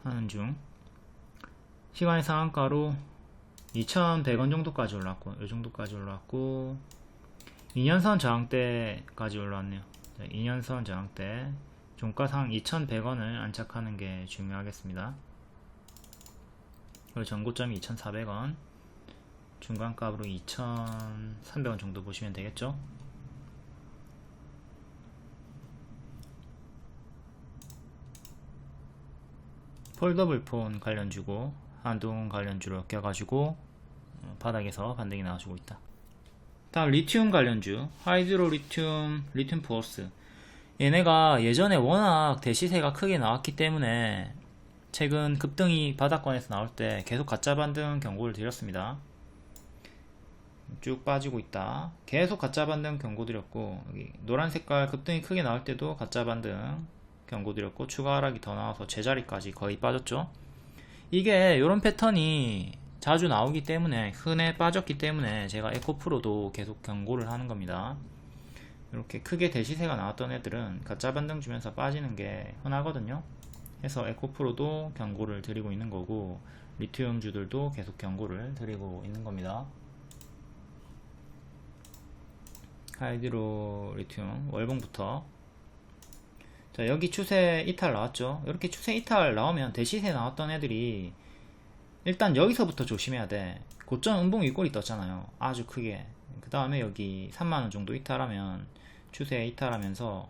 [SPEAKER 1] 하는 중. 시간의 상한가로 2,100원 정도까지 올라왔고, 이 정도까지 올라왔고, 2년선 저항대까지 올라왔네요. 2년선 저항대, 종가상 2,100원을 안착하는 게 중요하겠습니다. 그리고 전고점이 2,400원, 중간값으로 2,300원 정도 보시면 되겠죠. 폴더블 폰 관련주고 한동 관련주로 껴가지고 바닥에서 반등이 나와주고 있다. 다음 리튬 관련주, 하이드로 리튬 포어스. 얘네가 예전에 워낙 대시세가 크게 나왔기 때문에 최근 급등이 바닥권에서 나올 때 계속 가짜 반등 경고를 드렸습니다. 쭉 빠지고 있다. 계속 가짜 반등 경고 드렸고, 여기 노란 색깔 급등이 크게 나올 때도 가짜 반등 경고 드렸고, 추가 하락이 더 나와서 제자리까지 거의 빠졌죠. 이게 이런 패턴이 자주 나오기 때문에, 흔해 빠졌기 때문에 제가 에코프로도 계속 경고를 하는 겁니다. 이렇게 크게 대시세가 나왔던 애들은 가짜 반등 주면서 빠지는 게 흔하거든요. 해서 에코프로도 경고를 드리고 있는 거고, 리튬주들도 계속 경고를 드리고 있는 겁니다. 하이드로 리튬 월봉부터, 자, 여기 추세 이탈 나왔죠. 이렇게 추세 이탈 나오면 대시세 나왔던 애들이 일단 여기서부터 조심해야 돼. 고점 음봉 윗골이 떴잖아요, 아주 크게. 그 다음에 여기 3만원 정도 이탈하면, 추세 이탈하면서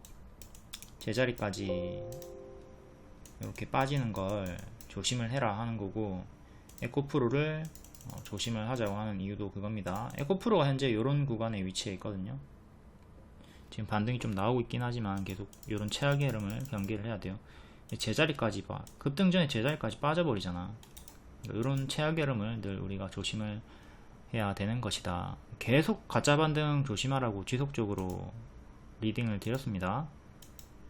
[SPEAKER 1] 제자리까지 이렇게 빠지는 걸 조심을 해라 하는 거고, 에코프로를 조심을 하자고 하는 이유도 그겁니다. 에코프로가 현재 이런 구간에 위치해 있거든요. 지금 반등이 좀 나오고 있긴 하지만 계속 이런 최악의 흐름을 경계를 해야 돼요. 제자리까지 급등 전에 제자리까지 빠져버리잖아. 이런 최악의 흐름을 늘 우리가 조심을 해야 되는 것이다. 계속 가짜 반등 조심하라고 지속적으로 리딩을 드렸습니다.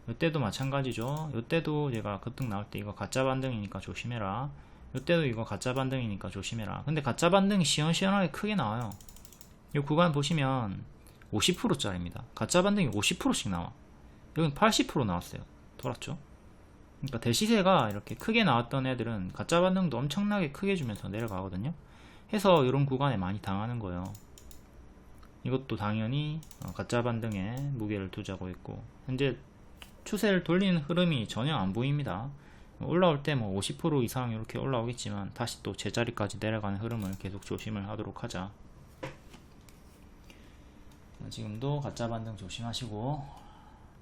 [SPEAKER 1] 이때도 마찬가지죠. 이때도 제가 급등 나올 때 이거 가짜 반등이니까 조심해라, 이때도 이거 가짜 반등이니까 조심해라. 근데 가짜 반등이 시원시원하게 크게 나와요. 이 구간 보시면 50%짜리입니다. 가짜 반등이 50%씩 나와. 여긴 80% 나왔어요. 돌았죠. 그러니까 대시세가 이렇게 크게 나왔던 애들은 가짜 반등도 엄청나게 크게 주면서 내려가거든요. 해서 이런 구간에 많이 당하는 거예요. 이것도 당연히 가짜 반등에 무게를 두자고 했고, 현재 추세를 돌리는 흐름이 전혀 안 보입니다. 올라올 때 뭐 50% 이상 이렇게 올라오겠지만 다시 또 제자리까지 내려가는 흐름을 계속 조심을 하도록 하자. 지금도 가짜 반등 조심하시고,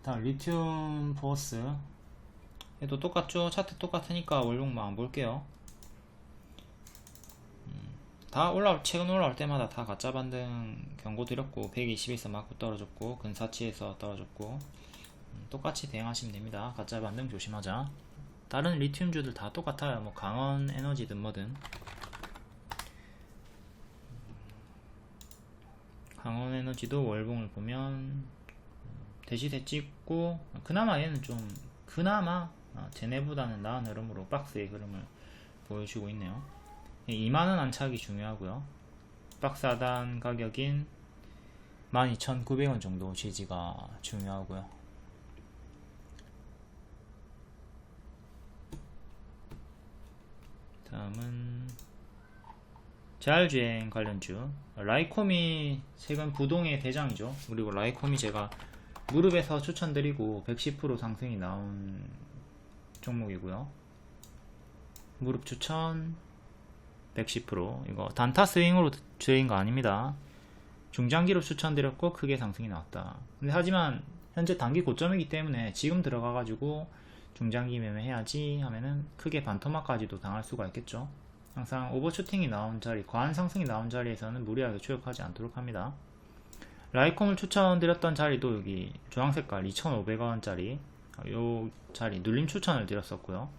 [SPEAKER 1] 다음 리튬 포어스 얘도 똑같죠. 차트 똑같으니까 월봉만 안 볼게요. 다 최근 올라올 때마다 다 가짜 반등 경고 드렸고, 121선 맞고 떨어졌고, 근사치에서 떨어졌고, 똑같이 대응하시면 됩니다. 가짜 반등 조심하자. 다른 리튬주들 다 똑같아요. 뭐 강원 에너지든 뭐든. 강원 에너지도 월봉을 보면 대시세 찍고, 그나마 얘는 좀 쟤네보다는 나은 흐름으로 박스의 흐름을 보여주고 있네요. 2만원 안착이 중요하고요. 박스 하단 가격인 12,900원 정도 지지가 중요하고요. 다음은 자율주행 관련주, 라이콤이 최근 부동의 대장이죠. 그리고 라이콤이 제가 무릎에서 추천드리고 110% 상승이 나온 종목이고요. 무릎 추천 110%. 이거 단타 스윙으로 드린 거 아닙니다. 중장기로 추천드렸고 크게 상승이 나왔다. 근데 하지만 현재 단기 고점이기 때문에 지금 들어가가지고 중장기 매매해야지 하면은 크게 반토막까지도 당할 수가 있겠죠. 항상 오버슈팅이 나온 자리, 과한 상승이 나온 자리에서는 무리하게 추격하지 않도록 합니다. 라이콤을 추천드렸던 자리도 여기 주황색깔 2,500원짜리 요 자리 눌림 추천을 드렸었고요.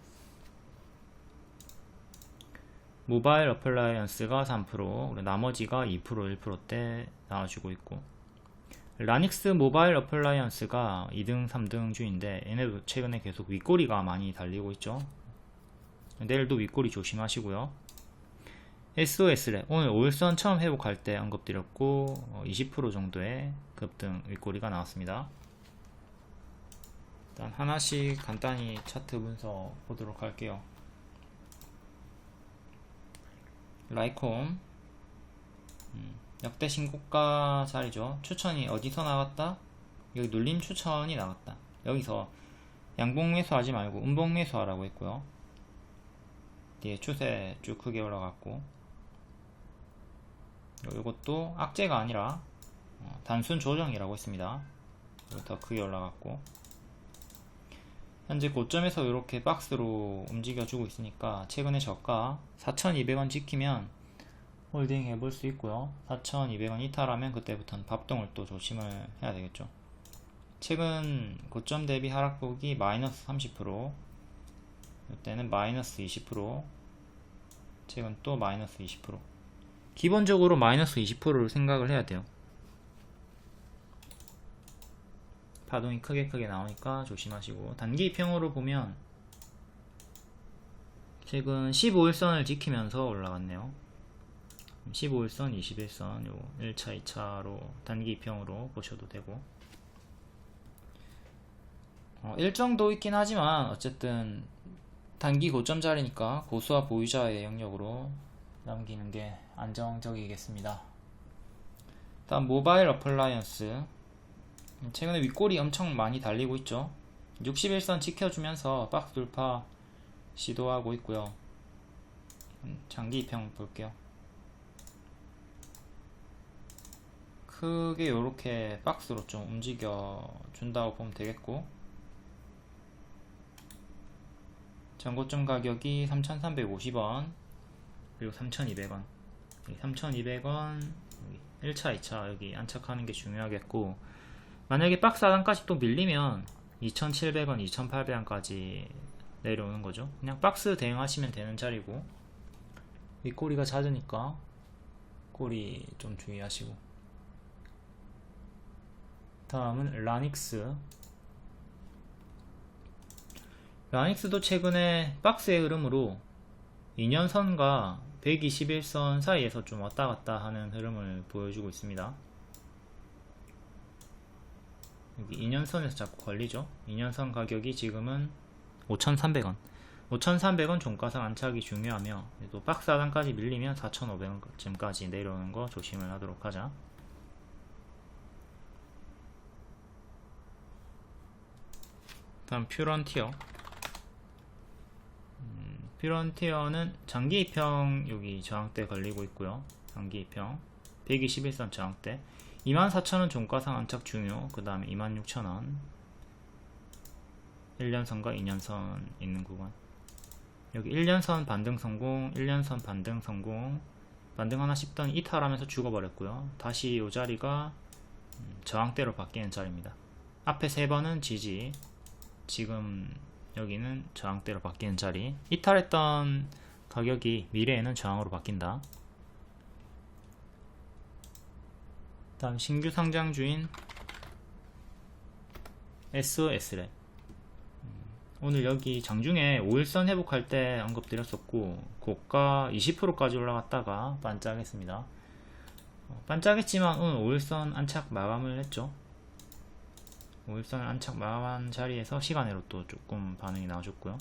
[SPEAKER 1] 모바일 어플라이언스가 3%, 그리고 나머지가 2%, 1%대 나와주고 있고, 라닉스 모바일 어플라이언스가 2등, 3등 중인데 얘네도 최근에 계속 윗꼬리가 많이 달리고 있죠. 내일도 윗꼬리 조심하시고요. SOS랩 오늘 5일선 처음 회복할 때 언급드렸고 20% 정도의 급등 윗꼬리가 나왔습니다. 일단 하나씩 간단히 차트 분석 보도록 할게요. 라이콤 역대 신고가 자리죠. 추천이 어디서 나왔다? 여기 눌림 추천이 나왔다. 여기서 양봉 매수하지 말고 음봉 매수하라고 했고요. 뒤에 추세 쭉 크게 올라갔고, 이것도 악재가 아니라 단순 조정이라고 했습니다. 더 크게 올라갔고, 현재 고점에서 이렇게 박스로 움직여주고 있으니까 최근에 저가 4,200원 지키면 홀딩 해볼 수 있고요. 4,200원 이탈하면 그때부터는 bab동을 또 조심을 해야 되겠죠. 최근 고점 대비 하락폭이 마이너스 30%, 이때는 마이너스 20%, 최근 또 마이너스 20%. 기본적으로 마이너스 20%를 생각을 해야 돼요. 파동이 크게 나오니까 조심하시고, 단기 이평으로 보면 최근 15일선을 지키면서 올라갔네요. 15일선, 21선 요 1차, 2차로 단기 이평으로 보셔도 되고, 일정도 있긴 하지만 어쨌든 단기 고점 자리니까 고수와 보유자의 영역으로 남기는 게 안정적이겠습니다. 다음 모바일 어플라이언스, 최근에 윗꼬리 엄청 많이 달리고 있죠. 61선 지켜주면서 박스 돌파 시도하고 있고요. 장기 이평 볼게요. 크게 요렇게 박스로 좀 움직여 준다고 보면 되겠고, 전고점 가격이 3,350원, 그리고 3,200원, 3,200원 1차, 2차 여기 안착하는 게 중요하겠고, 만약에 박스 하단까지 또 밀리면 2,700원, 2,800원까지 내려오는 거죠. 그냥 박스 대응하시면 되는 자리고, 윗꼬리가 잦으니까 꼬리 좀 주의하시고. 다음은 라닉스. 라닉스도 최근에 박스의 흐름으로 2년선과 121선 사이에서 좀 왔다갔다 하는 흐름을 보여주고 있습니다. 여기 2년선에서 자꾸 걸리죠. 2년선 가격이 지금은 5,300원, 5,300원 종가상 안착이 중요하며, 또 박스 하단까지 밀리면 4,500원쯤까지 내려오는 거 조심을 하도록 하자. 다음 퓨런티어. 퓨런티어는 장기 이평 여기 저항대 걸리고 있고요. 장기 이평 121선 저항대 24,000원 종가상 안착 중요. 그 다음에 26,000원 1년선과 2년선 있는 구간, 여기 1년선 반등 성공, 1년선 반등 성공, 반등 하나 씹더니 이탈하면서 죽어버렸고요. 다시 이 자리가 저항대로 바뀌는 자리입니다. 앞에 3번은 지지, 지금 여기는 저항대로 바뀌는 자리. 이탈했던 가격이 미래에는 저항으로 바뀐다. 다음 신규 상장주인 SOS랩. 오늘 여기 장중에 5일선 회복할 때 언급드렸었고, 고가 20%까지 올라갔다가 반짝했습니다. 반짝했지만 오늘 5일선 안착 마감을 했죠. 5일선을 안착 마감한 자리에서 시간으로 또 조금 반응이 나와줬고요.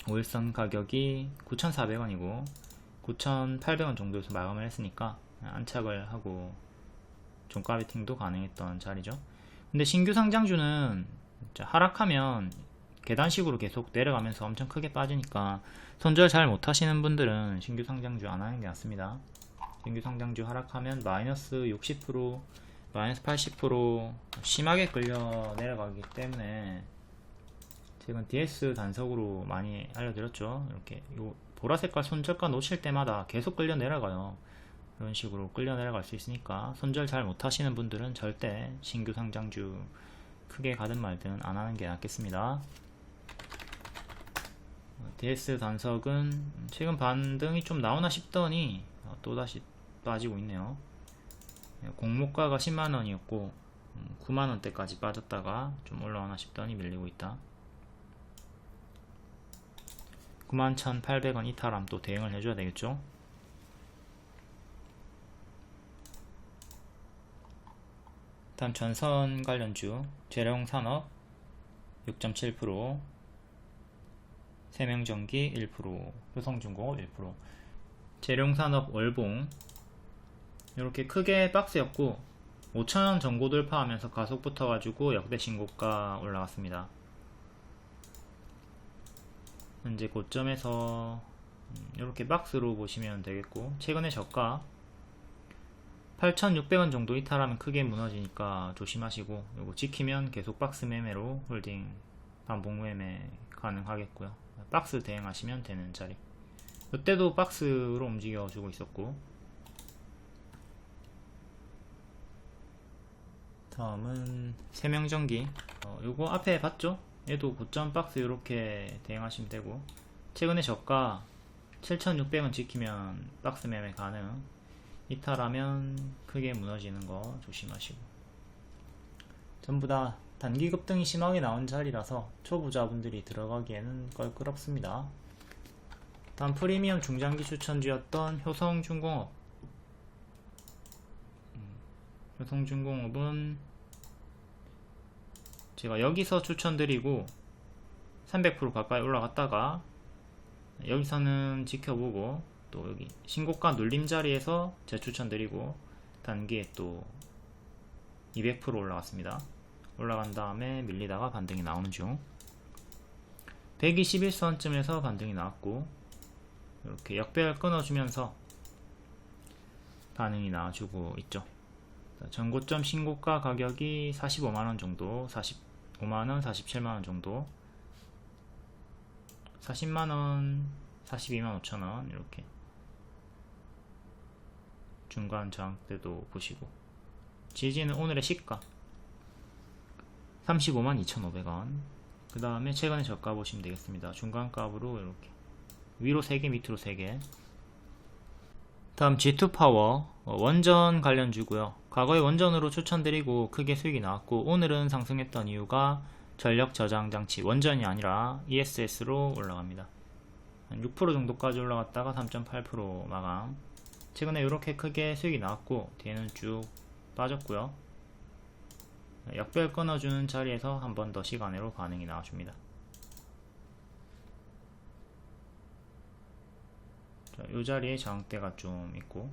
[SPEAKER 1] 5일선 가격이 9,400원이고 9,800원 정도에서 마감을 했으니까 안착을 하고 종가 베팅도 가능했던 자리죠. 근데 신규 상장주는 하락하면 계단식으로 계속 내려가면서 엄청 크게 빠지니까 손절 잘 못하시는 분들은 신규 상장주 안 하는 게 낫습니다. 신규 상장주 하락하면 마이너스 60%, 마이너스 80% 심하게 끌려 내려가기 때문에 최근 DS 단속으로 많이 알려드렸죠. 이렇게 요 보라색깔 손절가 놓칠 때마다 계속 끌려 내려가요. 이런 식으로 끌려 내려갈 수 있으니까 손절 잘 못하시는 분들은 절대 신규 상장주 크게 가든 말든 안 하는 게 낫겠습니다. DS 단석은 최근 반등이 좀 나오나 싶더니 또다시 빠지고 있네요. 공모가가 10만원이었고 9만원대까지 빠졌다가 좀 올라오나 싶더니 밀리고 있다. 91,800원 이탈하면 또 대응을 해줘야 되겠죠. 다음 전선 관련주 재래용산업 6.7%, 세명전기 1%, 효성중공업 1%. 재래용산업 월봉 이렇게 크게 박스였고 5,000원 전고 돌파하면서 가속 붙어가지고 역대 신고가 올라갔습니다. 현재 고점에서 이렇게 박스로 보시면 되겠고, 최근에 저가 8,600원 정도 이탈하면 크게 무너지니까 조심하시고, 이거 지키면 계속 박스 매매로 홀딩 반복 매매 가능하겠고요. 박스 대응하시면 되는 자리. 이때도 박스로 움직여주고 있었고, 다음은 세명전기. 요거 앞에 봤죠? 얘도 고점 박스 이렇게 대응하시면 되고, 최근에 저가 7,600원 지키면 박스 매매 가능. 이탈하면 크게 무너지는 거 조심하시고. 전부 다 단기 급등이 심하게 나온 자리라서 초보자분들이 들어가기에는 껄끄럽습니다. 다음 프리미엄 중장기 추천주였던 효성중공업. 효성중공업은 제가 여기서 추천드리고 300% 가까이 올라갔다가 여기서는 지켜보고, 또 여기 신고가 눌림 자리에서 재추천드리고 단기에 또 200% 올라갔습니다. 올라간 다음에 밀리다가 반등이 나오는 중. 121선쯤에서 반등이 나왔고, 이렇게 역배열 끊어주면서 반응이 나와주고 있죠. 전고점 신고가 가격이 45만원 정도, 45만원, 47만원 정도, 40만원, 42만 5천원 이렇게 중간 저항대도 보시고, 지지는 오늘의 시가 35만 2,500원. 그 다음에 최근에 저가 보시면 되겠습니다. 중간값으로 이렇게 위로 3개 밑으로 3개. 다음 G2파워 원전 관련주고요. 과거에 원전으로 추천드리고 크게 수익이 나왔고, 오늘은 상승했던 이유가 전력 저장장치 원전이 아니라 ESS로 올라갑니다. 한 6% 정도까지 올라갔다가 3.8% 마감. 최근에 이렇게 크게 수익이 나왔고 뒤에는 쭉 빠졌고요. 역별 끊어주는 자리에서 한 번 더 시간으로 반응이 나와줍니다. 자, 이 자리에 저항대가 좀 있고,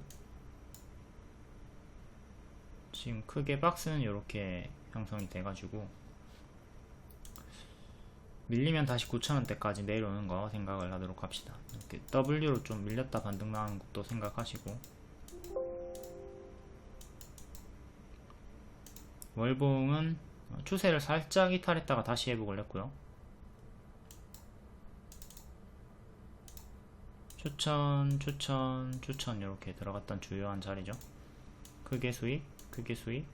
[SPEAKER 1] 지금 크게 박스는 이렇게 형성이 돼가지고 밀리면 다시 9,000원대까지 내려오는 거 생각을 하도록 합시다. 이렇게 W로 좀 밀렸다 반등 나오는 것도 생각하시고, 월봉은 추세를 살짝 이탈했다가 다시 회복을 했고요. 추천 이렇게 들어갔던 주요한 자리죠. 크게 수익, 크게 수익,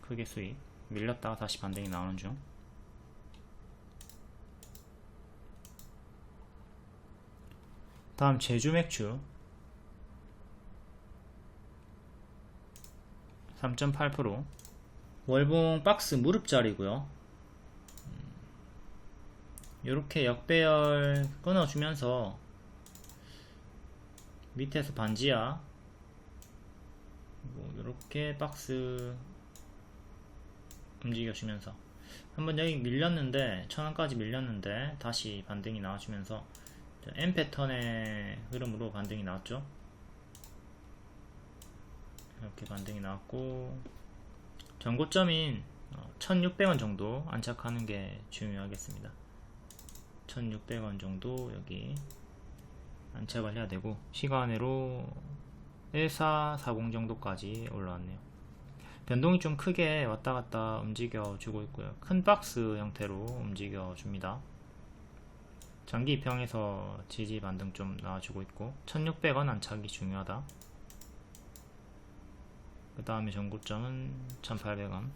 [SPEAKER 1] 크게 수익. 밀렸다가 다시 반등이 나오는 중. 다음 제주맥주 3.8%. 월봉 박스 무릎자리고요. 이렇게 역배열 끊어주면서 밑에서 반지하 이렇게 박스 움직여주면서 한번 여기 밀렸는데 1,000원까지 밀렸는데 다시 반등이 나와주면서 M 패턴의 흐름으로 반등이 나왔죠. 이렇게 반등이 나왔고, 전고점인 1,600원 정도 안착하는 게 중요하겠습니다. 1,600원 정도 여기 안착을 해야 되고, 시간으로 1440 정도까지 올라왔네요. 변동이 좀 크게 왔다갔다 움직여 주고 있고요. 큰 박스 형태로 움직여 줍니다. 장기 입형에서 지지 반등 좀 나와주고 있고 1600원 안착이 중요하다. 그 다음에 전고점은 1800원.